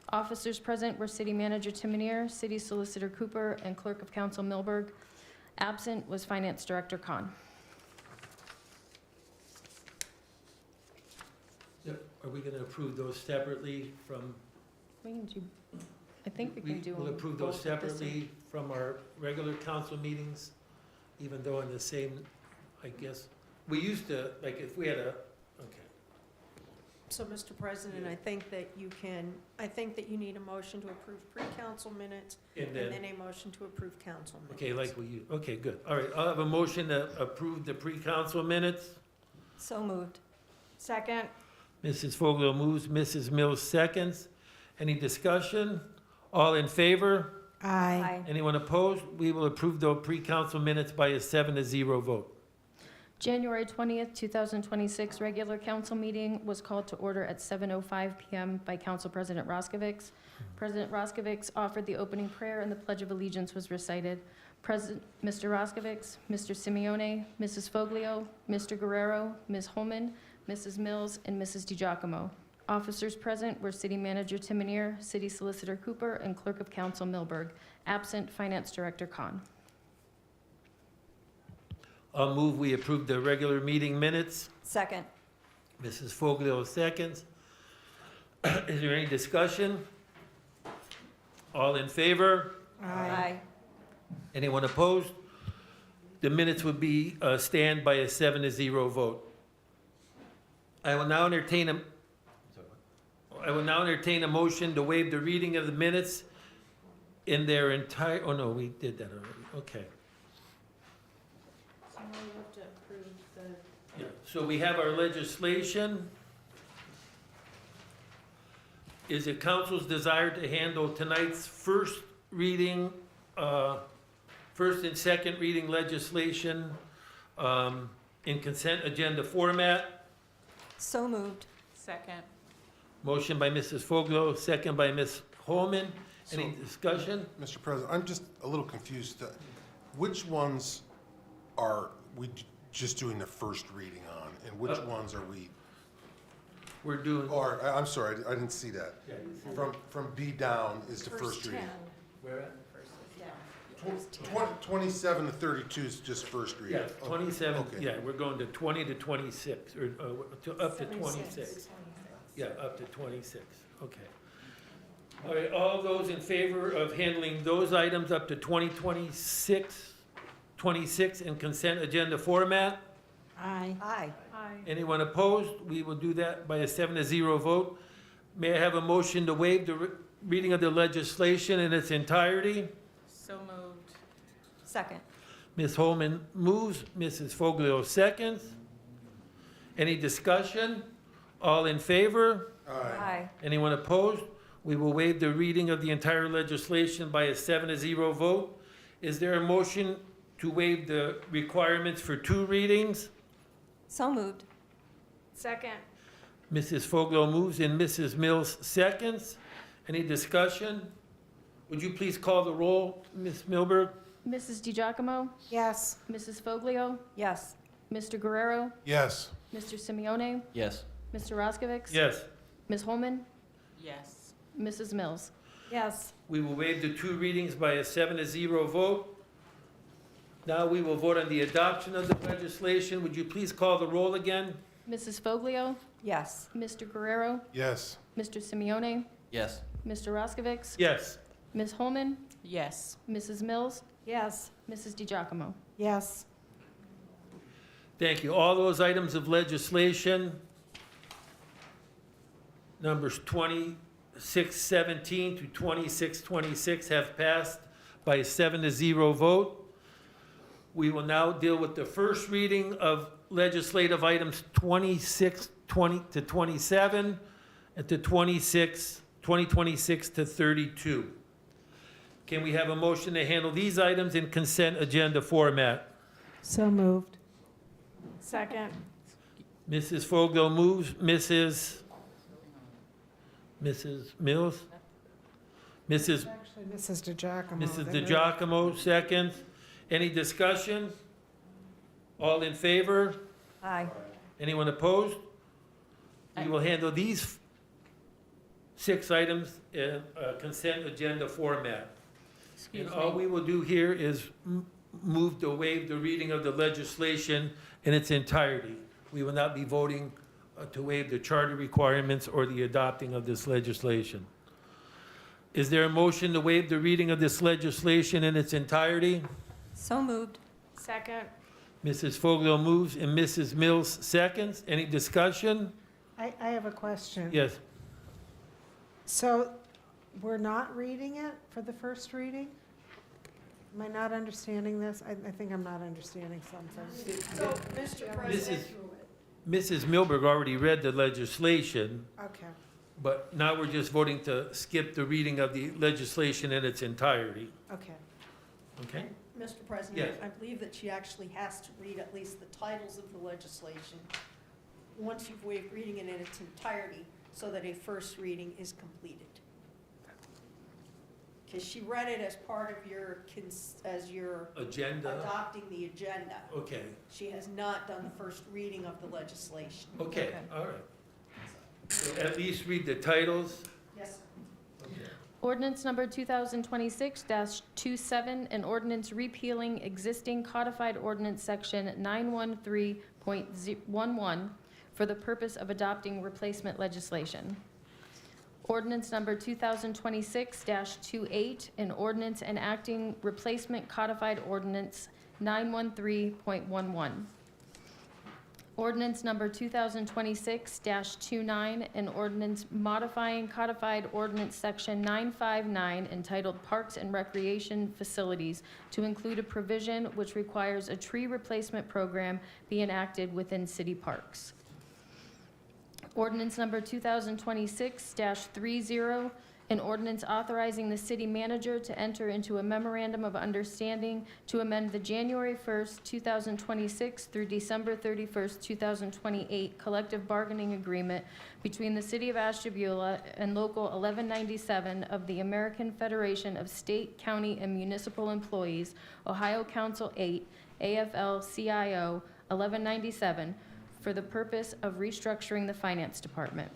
Officers present were City Manager Timonier, City Solicitor Cooper, and Clerk of Council Milberg. Absent was Finance Director Khan. Are we going to approve those separately from? We can do, I think we can do them We'll approve those both at the same- separately from our regular council meetings, even though in the same, I guess, we used to, like, if we had a, okay. So, Mr. President, I think that you need a motion to approve pre-council minutes And and then, then a motion to approve council minutes. okay, like we use, okay, good. All right, I'll have a motion to approve the pre-council minutes. So moved. Second? Mrs. Foglio moves, Mrs. Mills seconds. Any discussion? All in favor? Aye. Anyone opposed? We will approve the pre-council minutes by a 7-0 vote. January 20th, 2026 regular council meeting was called to order at 7:05 PM by Council President Roskovich. President Roskovich offered the opening prayer and the Pledge of Allegiance was recited. President, Mr. Roskovich, Mr. Simeone, Mrs. Foglio, Mr. Guerrero, Ms. Holman, Mrs. Mills, and Mrs. DiGiacomo. Officers present were City Manager Timonier, City Solicitor Cooper, and Clerk of Council Milberg. Absent, Finance Director Khan. I'll move we approve the regular meeting minutes. Second. Mrs. Foglio seconds. Is there any discussion? All in favor? Aye. Anyone opposed? The minutes would be stand by a 7-0 vote. I will now entertain a motion to waive the reading of the minutes in their entire, oh no, we did that already, okay. So now we have to approve the... Yeah, so we have our legislation. Is it council's desire to handle tonight's first reading, first and second reading legislation in consent agenda format? So moved. Second. Motion by Mrs. Foglio, second by Ms. Holman. Any So- discussion? Mr. President, I'm just a little confused. Which ones are we just doing the first reading on, and which ones are we, We're doing, or, I'm sorry, I didn't see that. From B down is the first reading. where at? 27 to 32 is just first reading. Yeah, Oh, 27, okay. yeah, we're going to 20 to 26, or up to 26. Yeah, up to 26, okay. All right, all those in favor of handling those items up to 26 in consent agenda format? Aye. Aye. Anyone opposed? We will do that by a 7-0 vote. May I have a motion to waive the reading of the legislation in its entirety? So moved. Second. Ms. Holman moves, Mrs. Foglio seconds. Any discussion? All in favor? Aye. Anyone opposed? We will waive the reading of the entire legislation by a 7-0 vote. Is there a motion to waive the requirements for 2 readings? So moved. Second. Mrs. Foglio moves and Mrs. Mills seconds. Any discussion? Would you please call the roll, Ms. Milberg? Mrs. DiGiacomo, Yes. Mrs. Foglio, Yes. Mr. Guerrero, Yes. Mr. Simeone, Yes. Mr. Roskovich. Yes. Ms. Holman, Yes. Mrs. Mills. Yes. We will waive the 2 readings by a 7-0 vote. Now we will vote on the adoption of the legislation. Would you please call the roll again? Mrs. Foglio, Yes. Mr. Guerrero, Yes. Mr. Simeone, Yes. Mr. Roskovich, Yes. Ms. Holman, Yes. Mrs. Mills, Yes. Mrs. DiGiacomo. Yes. Thank you. All those items of legislation, numbers 2617 to 2626 have passed by a 7-0 vote. We will now deal with the first reading of legislative items 26, 20 to 27, and to 2026 to 32. Can we have a motion to handle these items in consent agenda format? So moved. Second. Mrs. Foglio moves, Mrs. Mills? Mrs. Actually, Mrs. DiGiacomo. Mrs. They moved. DiGiacomo, seconds. Any discussion? All in favor? Aye. Anyone opposed? We will handle these 6 items in consent agenda format. Excuse And all me. we will do here is move to waive the reading of the legislation in its entirety. We will not be voting to waive the charter requirements or the adopting of this legislation. Is there a motion to waive the reading of this legislation in its entirety? So moved. Second. Mrs. Foglio moves and Mrs. Mills seconds. Any discussion? I have a question. Yes. So we're not reading it for the first reading? Am I not understanding this? I think I'm not understanding something. So, Mr. President, Mrs. Milberg already read the legislation, Okay. but now we're just voting to skip the reading of the legislation in its entirety. Okay. Okay? Mr. President, Yes. I believe that she actually has to read at least the titles of the legislation once you've waived reading it in its entirety, so that a first reading is completed. Because she read it as part of your, as you're Agenda? adopting the agenda. Okay, She has not done the first reading of the legislation. okay, all right. So at least read the titles. Yes, sir. Ordinance number 2026-27, an ordinance repealing existing codified ordinance section 913.11 for the purpose of adopting replacement legislation. Ordinance number 2026-28, an ordinance enacting replacement codified ordinance 913.11. Ordinance number 2026-29, an ordinance modifying codified ordinance section 959 entitled Parks and Recreation Facilities to include a provision which requires a tree replacement program be enacted within city parks. Ordinance number 2026-30, an ordinance authorizing the city manager to enter into a memorandum of understanding to amend the January 1st, 2026 through December 31st, 2028 collective bargaining agreement between the City of Ashtabula and Local 1197 of the American Federation of State, County, and Municipal Employees, Ohio Council 8, AFL-CIO 1197, for the purpose of restructuring the Finance Department.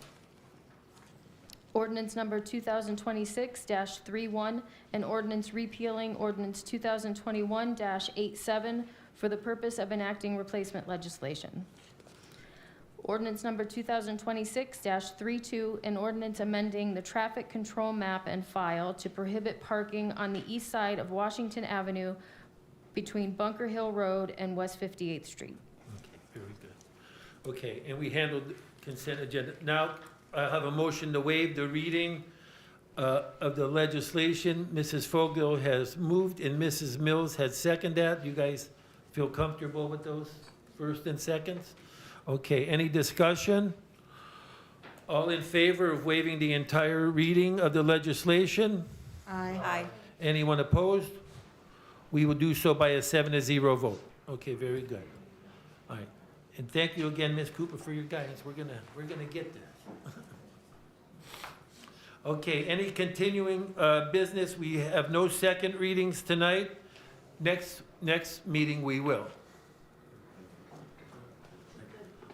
Ordinance number 2026-31, an ordinance repealing ordinance 2021-87 for the purpose of enacting replacement legislation. Ordinance number 2026-32, an ordinance amending the traffic control map and file to prohibit parking on the east side of Washington Avenue between Bunker Hill Road and West 58th Street. Okay, very good. Okay, and we handled consent agenda. Now, I have a motion to waive the reading of the legislation. Mrs. Fogel has moved and Mrs. Mills has seconded that. You guys feel comfortable with those first and seconds? Okay, any discussion? All in favor of waiving the entire reading of the legislation? Aye. Anyone opposed? We will do so by a 7-0 vote. Okay, very good. All right. And thank you again, Ms. Cooper, for your guidance. We're gonna get there. Okay, any continuing business? We have no second readings tonight. Next meeting, we will.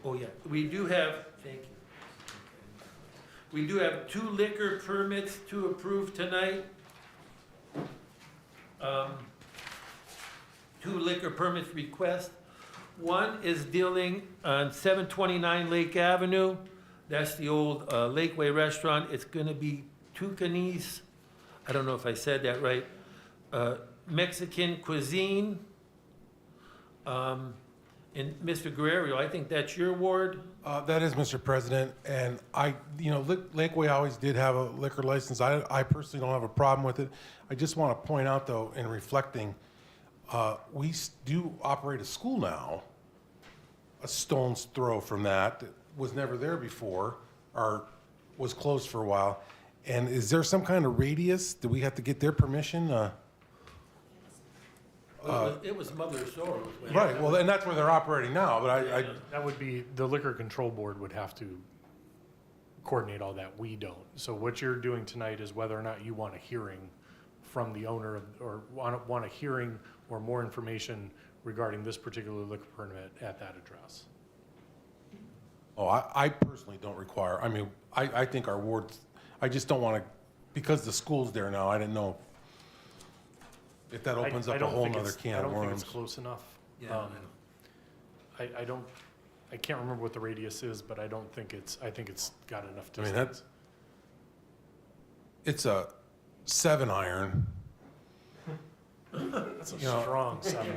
Oh, yeah, we do have, thank you. We do have 2 liquor permits to approve tonight. 2 liquor permits requests. One is dealing on 729 Lake Avenue. That's the old Lakeway Restaurant. It's gonna be Tucanese, I don't know if I said that right, Mexican cuisine. And Mr. Guerrero, I think that's your ward? That is, Mr. President, and Lakeway always did have a liquor license. I personally don't have a problem with it. I just want to point out, though, in reflecting, we do operate a school now, a stone's throw from that was never there before, or was closed for a while. And is there some kind of radius? Do we have to get their permission? It was Mother Sorrel's. Right, well, and that's where they're operating now, but I That would be, the Liquor Control Board would have to coordinate all that. We don't. So what you're doing tonight is whether or not you want a hearing from the owner of, or want a hearing or more information regarding this particular liquor permit at that address. I personally don't require, I think our wards, I just don't want to, because the school's there now, I didn't know if that opens I up a don't whole think nother it's- can I of don't think worms. it's close enough. Yeah, I can't remember what the radius is, but I think it's got enough I mean, distance. It's a 7-iron. That's a you know, strong 7.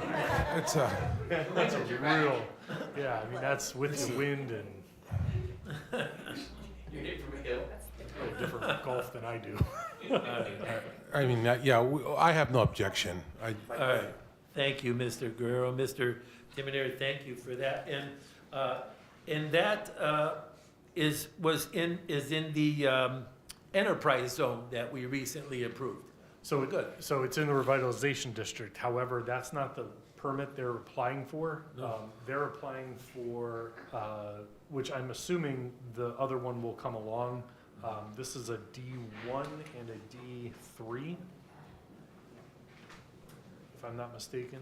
It's a, That's a real, yeah, I mean, that's with the wind and You hit from a hill. a different golf than I do. I have no objection. All right, thank you, Mr. Guerrero. Mr. Timoneri, thank you for that. And that is in the enterprise zone that we recently approved. So, Good. so it's in the revitalization district. However, that's not the permit they're applying for. They're applying for, which I'm assuming the other one will come along. This is a D1 and a D3, if I'm not mistaken.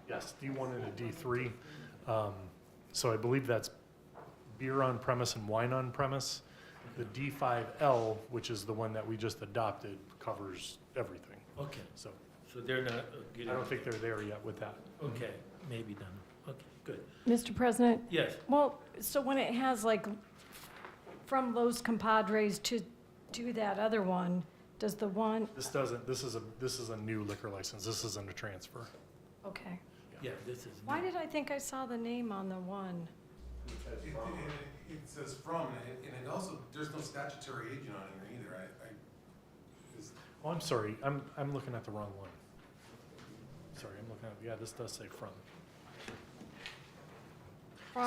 Yes, D1 and a D3. So I believe that's beer on premise and wine on premise. The D5L, which is the one that we just adopted, covers everything. Okay, So so they're not I getting, don't think they're there yet with that. okay, maybe done. Okay, good. Mr. President? Yes, Well, so when it has like from Los Compadres to that other one, does the one, This doesn't, this is a new liquor license. This isn't a transfer. okay. yeah, this is. Why did I think I saw the name on the one? It says from, and it also, there's no statutory agent on here either. Oh, I'm sorry. I'm looking at the wrong one. Sorry, I'm looking at, yeah, this does say from.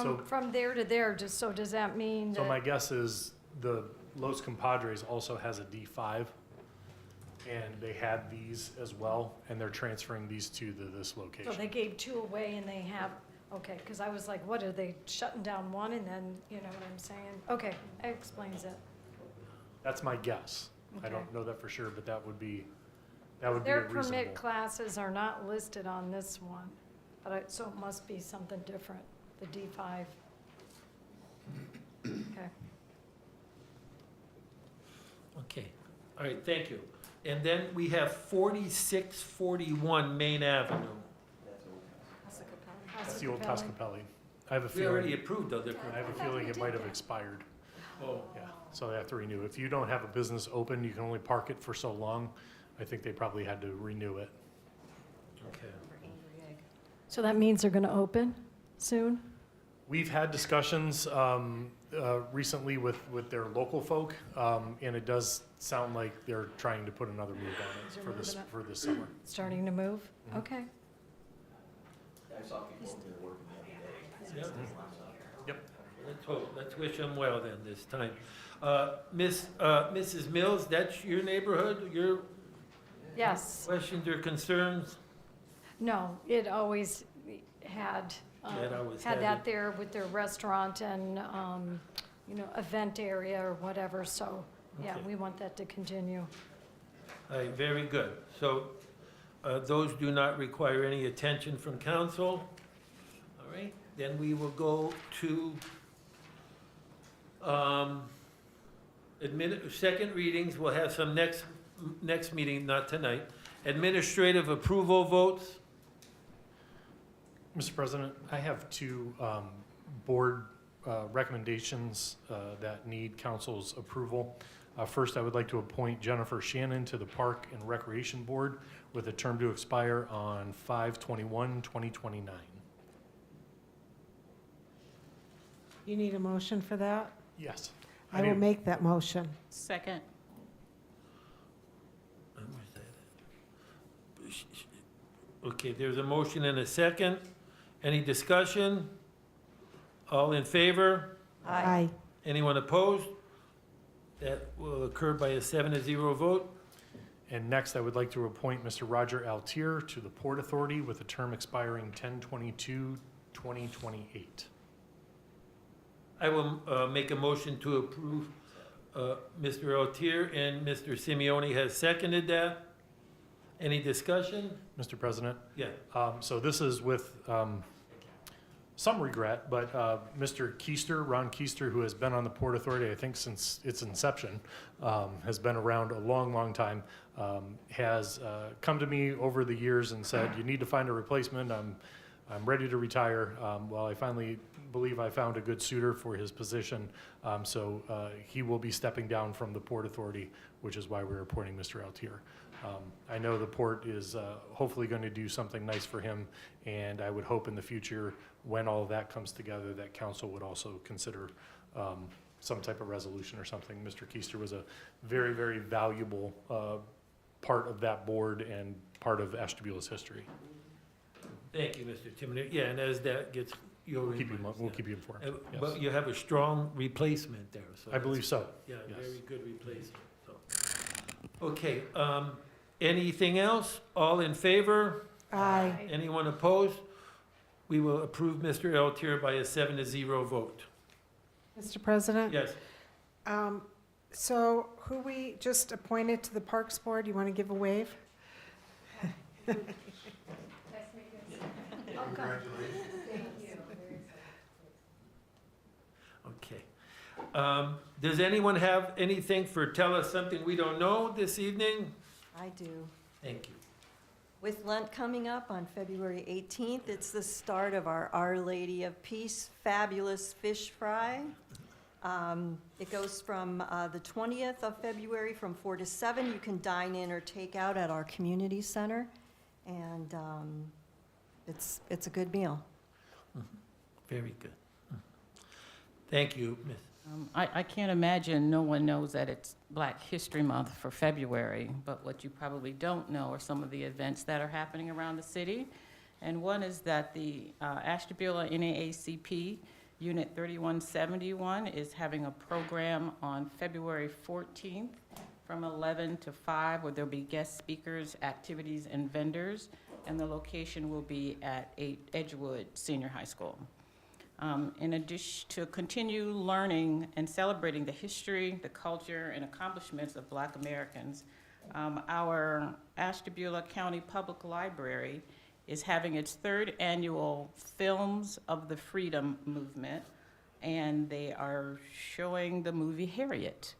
So- From there to there, just, so does that mean So my that, guess is the Los Compadres also has a D5, and they had these as well, and they're transferring these to this so location. they gave two away and they have, okay, because I was like, what, are they shutting down one and then, you know what I'm saying? Okay, that explains it. That's my guess. I Okay. don't know that for sure, but that would be Their a permit reasonable. classes are not listed on this one, but so it must be something different, the D5. Okay. Okay, all right, thank you. And then we have 4641 Main Avenue. That's the old Toscapelli. I have a We already feeling, approved of the, I have a feeling it might have expired. oh, Yeah, so they have to renew. If you don't have a business open, you can only park it for so long. I think they probably had to renew it. okay. So that means they're going to open soon? We've had discussions recently with their local folk, and it does sound like they're trying to put another move on it for this summer. Starting to move? Mm-hmm. Okay. Yep. Yep. Let's hope, let's wish them well then this time. Mrs. Mills, that's your neighborhood, your Yes. questions or concerns? No, it always had, It always had had that it. there with their restaurant and, event area or whatever, so, yeah, Okay. we want that to continue. All right, very good. So those do not require any attention from council. All right, then we will go to second readings. We'll have some next meeting, not tonight. Administrative approval votes. Mr. President, I have two board recommendations that need council's approval. First, I would like to appoint Jennifer Shannon to the Park and Recreation Board with a term to expire on 5/21/2029. You need a motion for that? Yes. I will make that motion. Second. Where's that? Okay, there's a motion and a second. Any discussion? All in favor? Aye. Anyone opposed? That will occur by a 7-0 vote. And next, I would like to appoint Mr. Roger Altier to the Port Authority with a term expiring 10/22/2028. I will make a motion to approve Mr. Altier, and Mr. Simeone has seconded that. Any discussion? Mr. President? Yeah. So this is with some regret, but Mr. Keister, Ron Keister, who has been on the Port Authority, I think since its inception, has been around a long, long time, has come to me over the years and said, you need to find a replacement. I'm ready to retire. Well, I finally believe I found a good suitor for his position. So he will be stepping down from the Port Authority, which is why we're appointing Mr. Altier. I know the port is hopefully going to do something nice for him, and I would hope in the future, when all of that comes together, that council would also consider some type of resolution or something. Mr. Keister was a very, very valuable part of that board and part of Ashtabula's history. Thank you, Mr. Timoney. Yeah, and as that gets You'll We'll remind us, keep yeah. you informed. Yes. But you have a strong replacement there, so. I believe so. Yeah, Yes. very good replacement, so. Okay, anything else? All in favor? Aye. Anyone opposed? We will approve Mr. Altier by a 7-0 vote. Mr. President? Yes. So who we just appointed to the Parks Board, you want to give a wave? Okay. Does anyone have anything for Tell Us Something We Don't Know this evening? I do. Thank you. With Lent coming up on February 18th, it's the start of our Our Lady of Peace Fabulous Fish Fry. It goes from the 20th of February from 4 to 7. You can dine in or take out at our community center, and it's a good meal. Very good. Thank you, Ms. I can't imagine no one knows that it's Black History Month for February, but what you probably don't know are some of the events that are happening around the city. And one is that the Ashtabula NAACP Unit 3171 is having a program on February 14th from 11 to 5, where there'll be guest speakers, activities, and vendors, and the location will be at 8 Edgewood Senior High School. In addition to continue learning and celebrating the history, the culture, and accomplishments of Black Americans, our Ashtabula County Public Library is having its 3rd annual Films of the Freedom Movement, and they are showing the movie Harriet.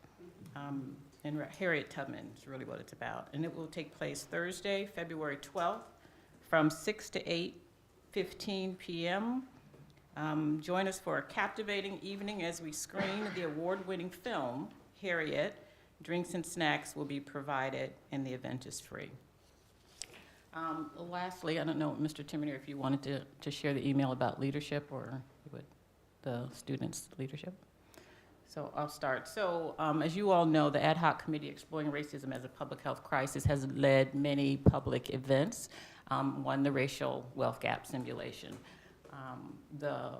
And Harriet Tubman is really what it's about. And it will take place Thursday, February 12th, from 6 to 8:15 p.m. Join us for a captivating evening as we screen the award-winning film, Harriet. Drinks and snacks will be provided, and the event is free. Lastly, I don't know, Mr. Timonier, if you wanted to share the email about leadership or the students' leadership. So I'll start. So as you all know, the Ad Hoc Committee Exploring Racism as a Public Health Crisis has led many public events, one, the Racial Wealth Gap Simulation. The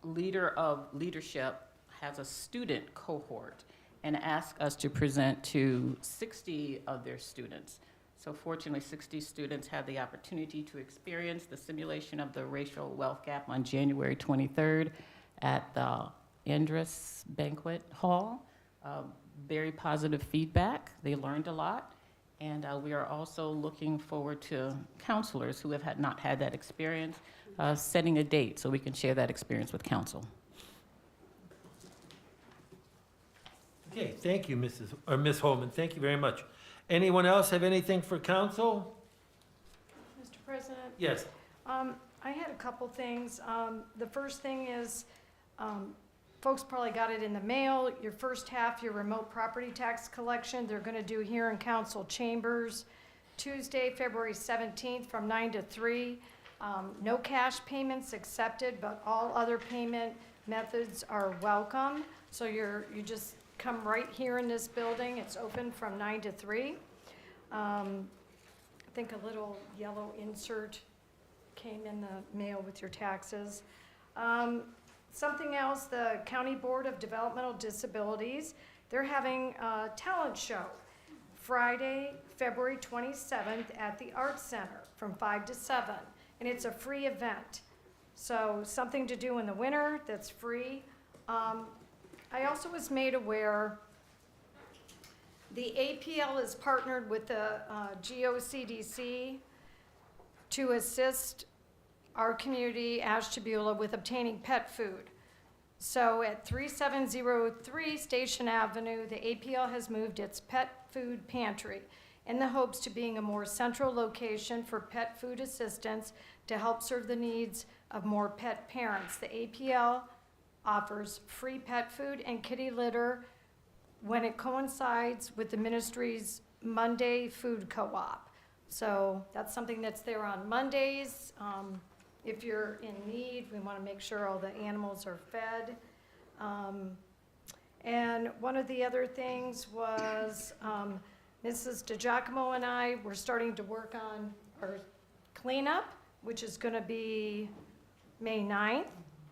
leader of leadership has a student cohort and asked us to present to 60 of their students. So fortunately, 60 students had the opportunity to experience the simulation of the racial wealth gap on January 23rd at the Andrus Banquet Hall. Very positive feedback. They learned a lot. And we are also looking forward to counselors who have not had that experience, setting a date so we can share that experience with council. Okay, thank you, Ms. Holman. Thank you very much. Anyone else have anything for council? Mr. President? Yes. I had a couple things. The first thing is, folks probably got it in the mail. Your first half, your remote property tax collection, they're going to do here in council chambers, Tuesday, February 17th from 9 to 3. No cash payments accepted, but all other payment methods are welcome. So you just come right here in this building. It's open from 9 to 3. I think a little yellow insert came in the mail with your taxes. Something else, the County Board of Developmental Disabilities, they're having a talent show Friday, February 27th at the Arts Center from 5 to 7. And it's a free event. So something to do in the winter that's free. I also was made aware the APL is partnered with the GOCDC to assist our community, Ashtabula, with obtaining pet food. So at 3703 Station Avenue, the APL has moved its pet food pantry in the hopes to being a more central location for pet food assistance to help serve the needs of more pet parents. The APL offers free pet food and kitty litter when it coincides with the ministry's Monday Food Co-op. So that's something that's there on Mondays. If you're in need, we want to make sure all the animals are fed. And one of the other things was Mrs. DiGiacomo and I were starting to work on our cleanup, which is going to be May 9th.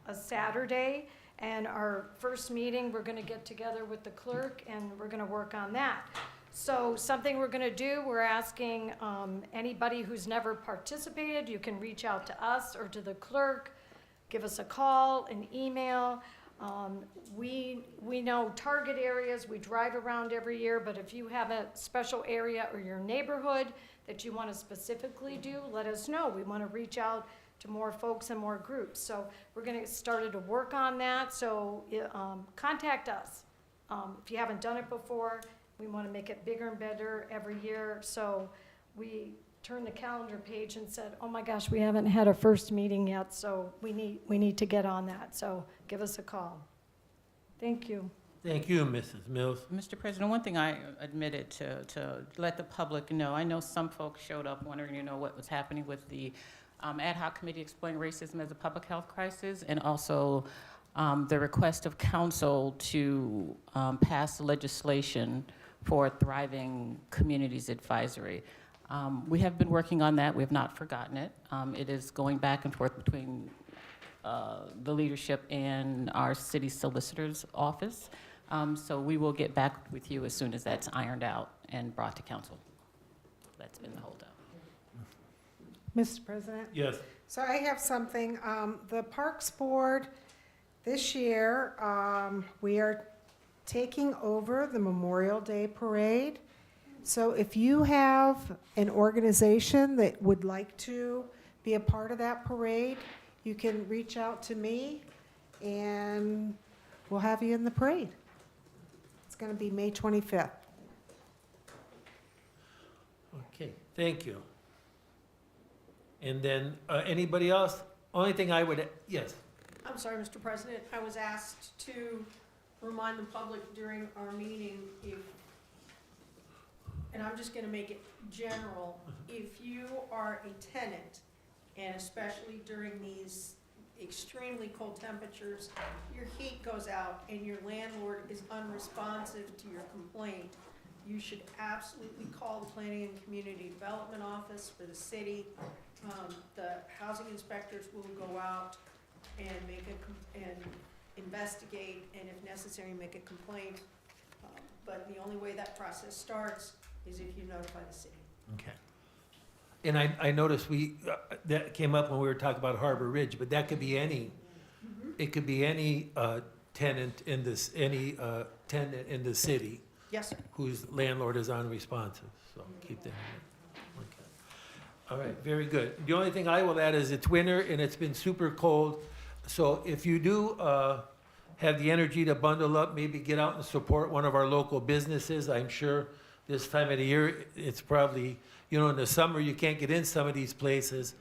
a Saturday, and our first meeting, we're gonna get together with the clerk, and we're gonna work on that. So something we're gonna do, we're asking anybody who's never participated, you can reach out to us or to the clerk, give us a call, an email. We know target areas, we drive around every year, but if you have a special area or your neighborhood that you want to specifically do, let us know. We want to reach out to more folks and more groups. So we're going to get started to work on that, so contact us. If you haven't done it before, we want to make it bigger and better every year. So we turned the calendar page and said, oh my gosh, we haven't had a first meeting yet, so we need to get on that. So give us a call. Thank you. Thank you, Mrs. Mills. Mr. President, one thing I admitted to let the public know, I know some folks showed up wondering, what was happening with the ad hoc committee exploring racism as a public health crisis, and also the request of council to pass legislation for Thriving Communities Advisory. We have been working on that. We have not forgotten it. It is going back and forth between the leadership and our city solicitor's office. So we will get back with you as soon as that's ironed out and brought to council. That's been the holdup. Mr. President? Yes. So I have something, the Parks Board, this year, we are taking over the Memorial Day Parade. So if you have an organization that would like to be a part of that parade, you can reach out to me, and we'll have you in the parade. It's going to be May 25th. Okay, thank you. And then, anybody else? Only thing I would, yes. I'm sorry, Mr. President, I was asked to remind the public during our meeting if, and I'm just gonna make it general, if you are a tenant, and especially during these extremely cold temperatures, your heat goes out and your landlord is unresponsive to your complaint, you should absolutely call the Planning and Community Development Office for the city. The housing inspectors will go out and and investigate, and if necessary, make a complaint. But the only way that process starts is if you notify the city. Okay. And I noticed that came up when we were talking about Harbor Ridge, but that could be any, it could be any tenant in this, tenant in the city Yes, sir. whose landlord is unresponsive, so keep that in mind. Okay. All right, very good. The only thing I will add is it's winter and it's been super cold, so if you do have the energy to bundle up, maybe get out and support one of our local businesses. I'm sure this time of the year, it's probably, in the summer, you can't get in some of these places.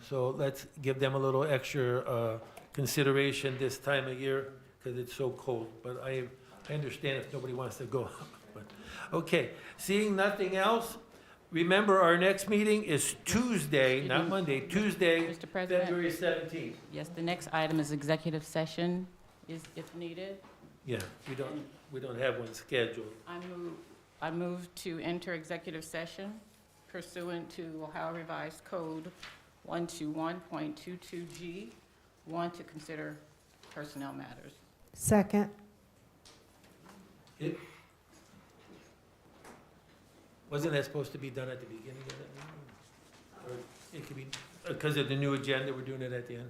So let's give them a little extra consideration this time of year because it's so cold. But I understand if nobody wants to go. But, okay, seeing nothing else, remember our next meeting is Tuesday, not Monday, Tuesday, Mr. President? February 17th. Yes, the next item is executive session, if needed. Yeah, we don't have one scheduled. I move to enter executive session pursuant to Ohio Revised Code 121.22G, 1, to consider personnel matters. Second. Wasn't that supposed to be done at the beginning of that meeting? Or it could be, because of the new agenda, we're doing it at the end?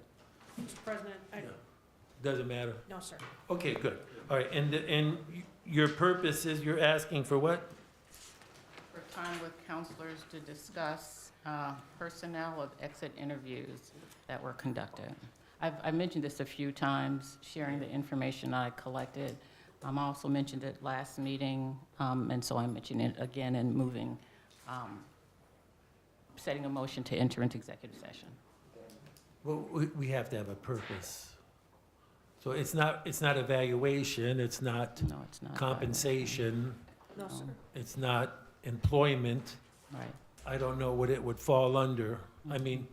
Mr. President, Yeah. Doesn't matter. no, sir. Okay, good. All right, and your purpose is you're asking for what? For time with counselors to discuss personnel of exit interviews that were conducted. I mentioned this a few times, sharing the information I collected. I also mentioned it last meeting, and so I'm mentioning it again and moving, setting a motion to enter into executive session. Well, we have to have a purpose. So it's not evaluation, it's not No, it's not. compensation, No, sir. it's not employment. Right. I don't know what it would fall under. I mean,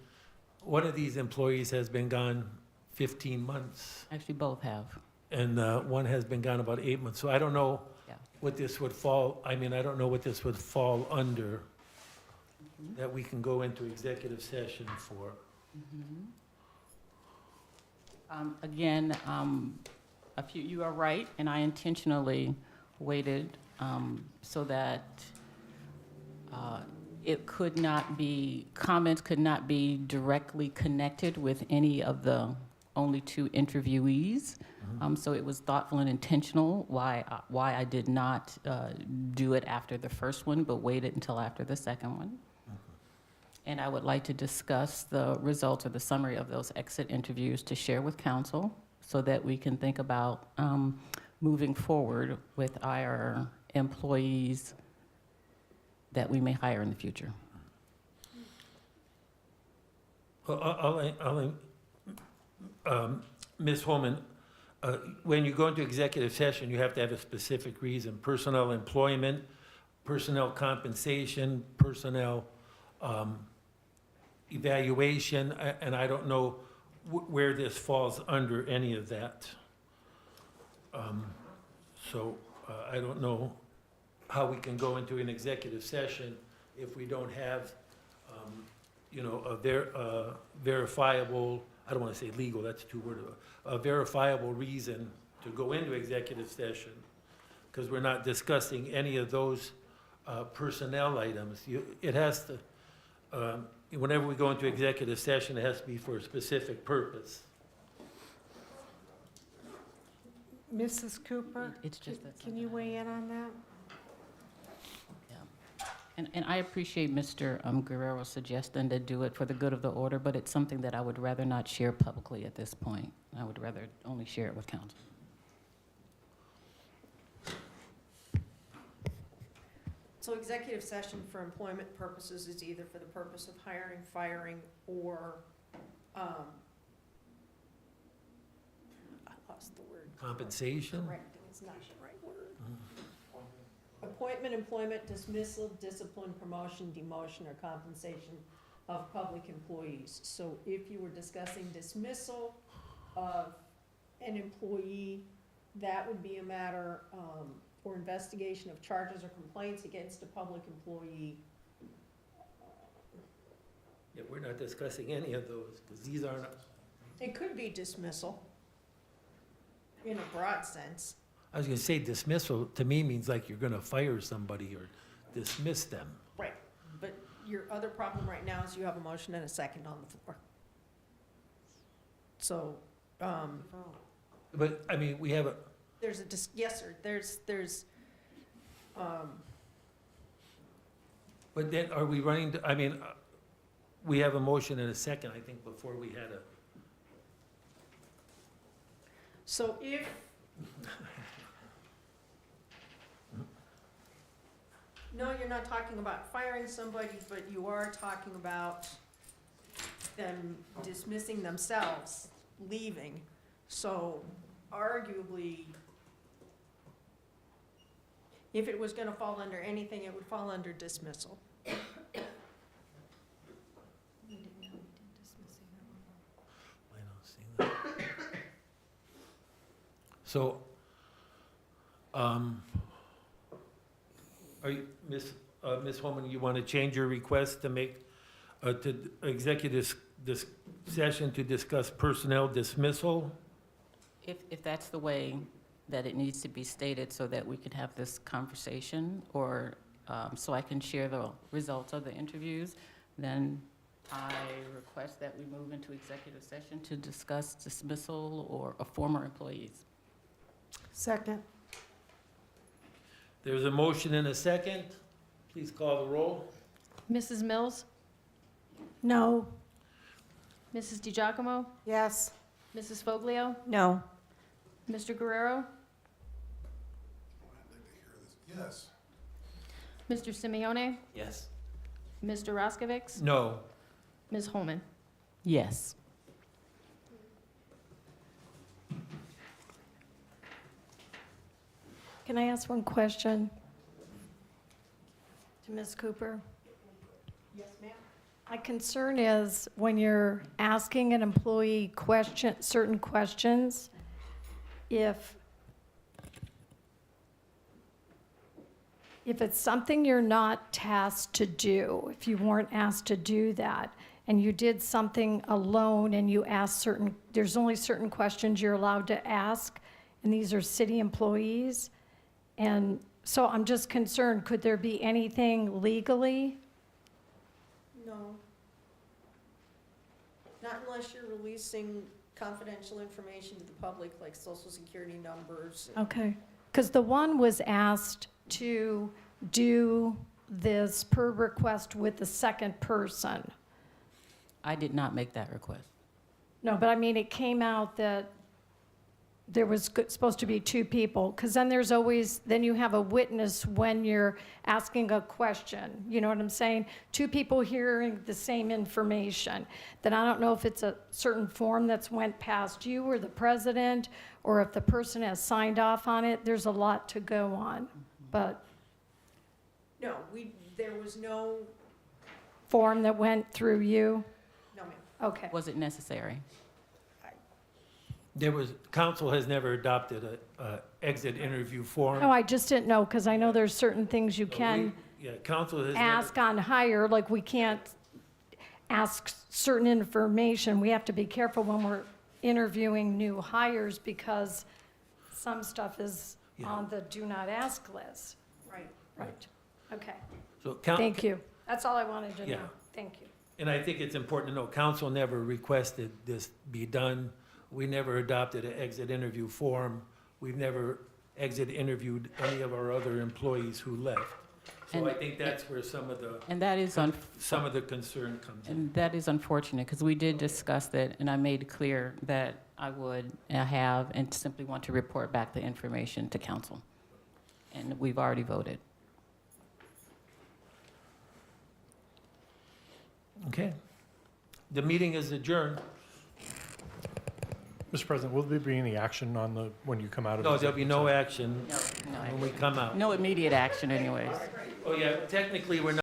one of these employees has been gone 15 months, Actually, both have. and one has been gone about 8 months. So I don't know Yeah. what this would fall, I don't know what this would fall under that we can go into executive session for. Again, you are right, and I intentionally waited so that comments could not be directly connected with any of the only 2 interviewees. So it was thoughtful and intentional why I did not do it after the first one, but waited until after the second one. And I would like to discuss the results or the summary of those exit interviews to share with council so that we can think about moving forward with our employees that we may hire in the future. Well, Ms. Holman, when you go into executive session, you have to have a specific reason: personnel employment, personnel compensation, personnel evaluation, and I don't know where this falls under any of that. So I don't know how we can go into an executive session if we don't have, a verifiable, I don't want to say legal, that's too word, a verifiable reason to go into executive session, because we're not discussing any of those personnel items. It has to, whenever we go into executive session, it has to be for a specific purpose. Mrs. Cooper? It's just that. Can you weigh in on that? And I appreciate Mr. Guerrero suggesting to do it for the good of the order, but it's something that I would rather not share publicly at this point. I would rather only share it with council. So executive session for employment purposes is either for the purpose of hiring, firing, or, I lost the word. Compensation? Correcting is not the right word. Appointment, employment, dismissal, discipline, promotion, demotion, or compensation of public employees. So if you were discussing dismissal of an employee, that would be a matter, or investigation of charges or complaints against a public employee. Yeah, we're not discussing any of those, because these aren't, It could be dismissal in a broad sense. I was gonna say dismissal, to me, means like you're gonna fire somebody or dismiss them. Right. But your other problem right now is you have a motion and a second on the floor. So, But, I mean, we have a, there's yes, sir, there's, but then are we running, I mean, we have a motion and a second, I think, before we had a, so if, no, you're not talking about firing somebody, but you are talking about them dismissing themselves, leaving. So arguably, if it was gonna fall under anything, it would fall under dismissal. I don't see that. So, are you, Ms. Holman, you want to change your request to make, to executive session to discuss personnel dismissal? If that's the way that it needs to be stated so that we can have this conversation, or so I can share the results of the interviews, then I request that we move into executive session to discuss dismissal or former employees. Second. There's a motion and a second. Please call the roll. Mrs. Mills? No. Mrs. DiGiacomo? Yes. Mrs. Foglio? No. Mr. Guerrero? Yes. Mr. Simeone? Yes. Mr. Roskovich? No. Ms. Holman? Yes. Can I ask one question to Ms. Cooper? Yes, ma'am. My concern is when you're asking an employee certain questions, if it's something you're not tasked to do, if you weren't asked to do that, and you did something alone and you asked there's only certain questions you're allowed to ask, and these are city employees. And so I'm just concerned, could there be anything legally? No. Not unless you're releasing confidential information to the public, like social security numbers. Okay, because the one was asked to do this per request with the second person. I did not make that request. No, but I mean, it came out that there was supposed to be two people, because then then you have a witness when you're asking a question, you know what I'm saying? Two people hearing the same information. Then I don't know if it's a certain form that's went past you or the president, or if the person has signed off on it. There's a lot to go on, but No, there was no, form that went through you? no, ma'am. Okay. Was it necessary? Council has never adopted a exit interview form. No, I just didn't know, because I know there's certain things you can Yeah, council has never. ask on hire, like we can't ask certain information. We have to be careful when we're interviewing new hires, because some stuff is Yeah. on the do not ask list. Right. Right. Okay, So thank you. That's all I wanted to Yeah. know. Thank you. And I think it's important to know, council never requested this be done. We never adopted an exit interview form. We've never exit interviewed any of our other employees who left. So I And- think that's where some of the, And that is some of the concern comes in. And that is unfortunate, because we did discuss that, and I made clear that I would have and simply want to report back the information to council. And we've already voted. Okay. The meeting is adjourned. Mr. President, will there be any action on when you come out of? No, there'll be executive no session? action No, when we come out. no immediate action anyways. Oh, yeah, technically, we're not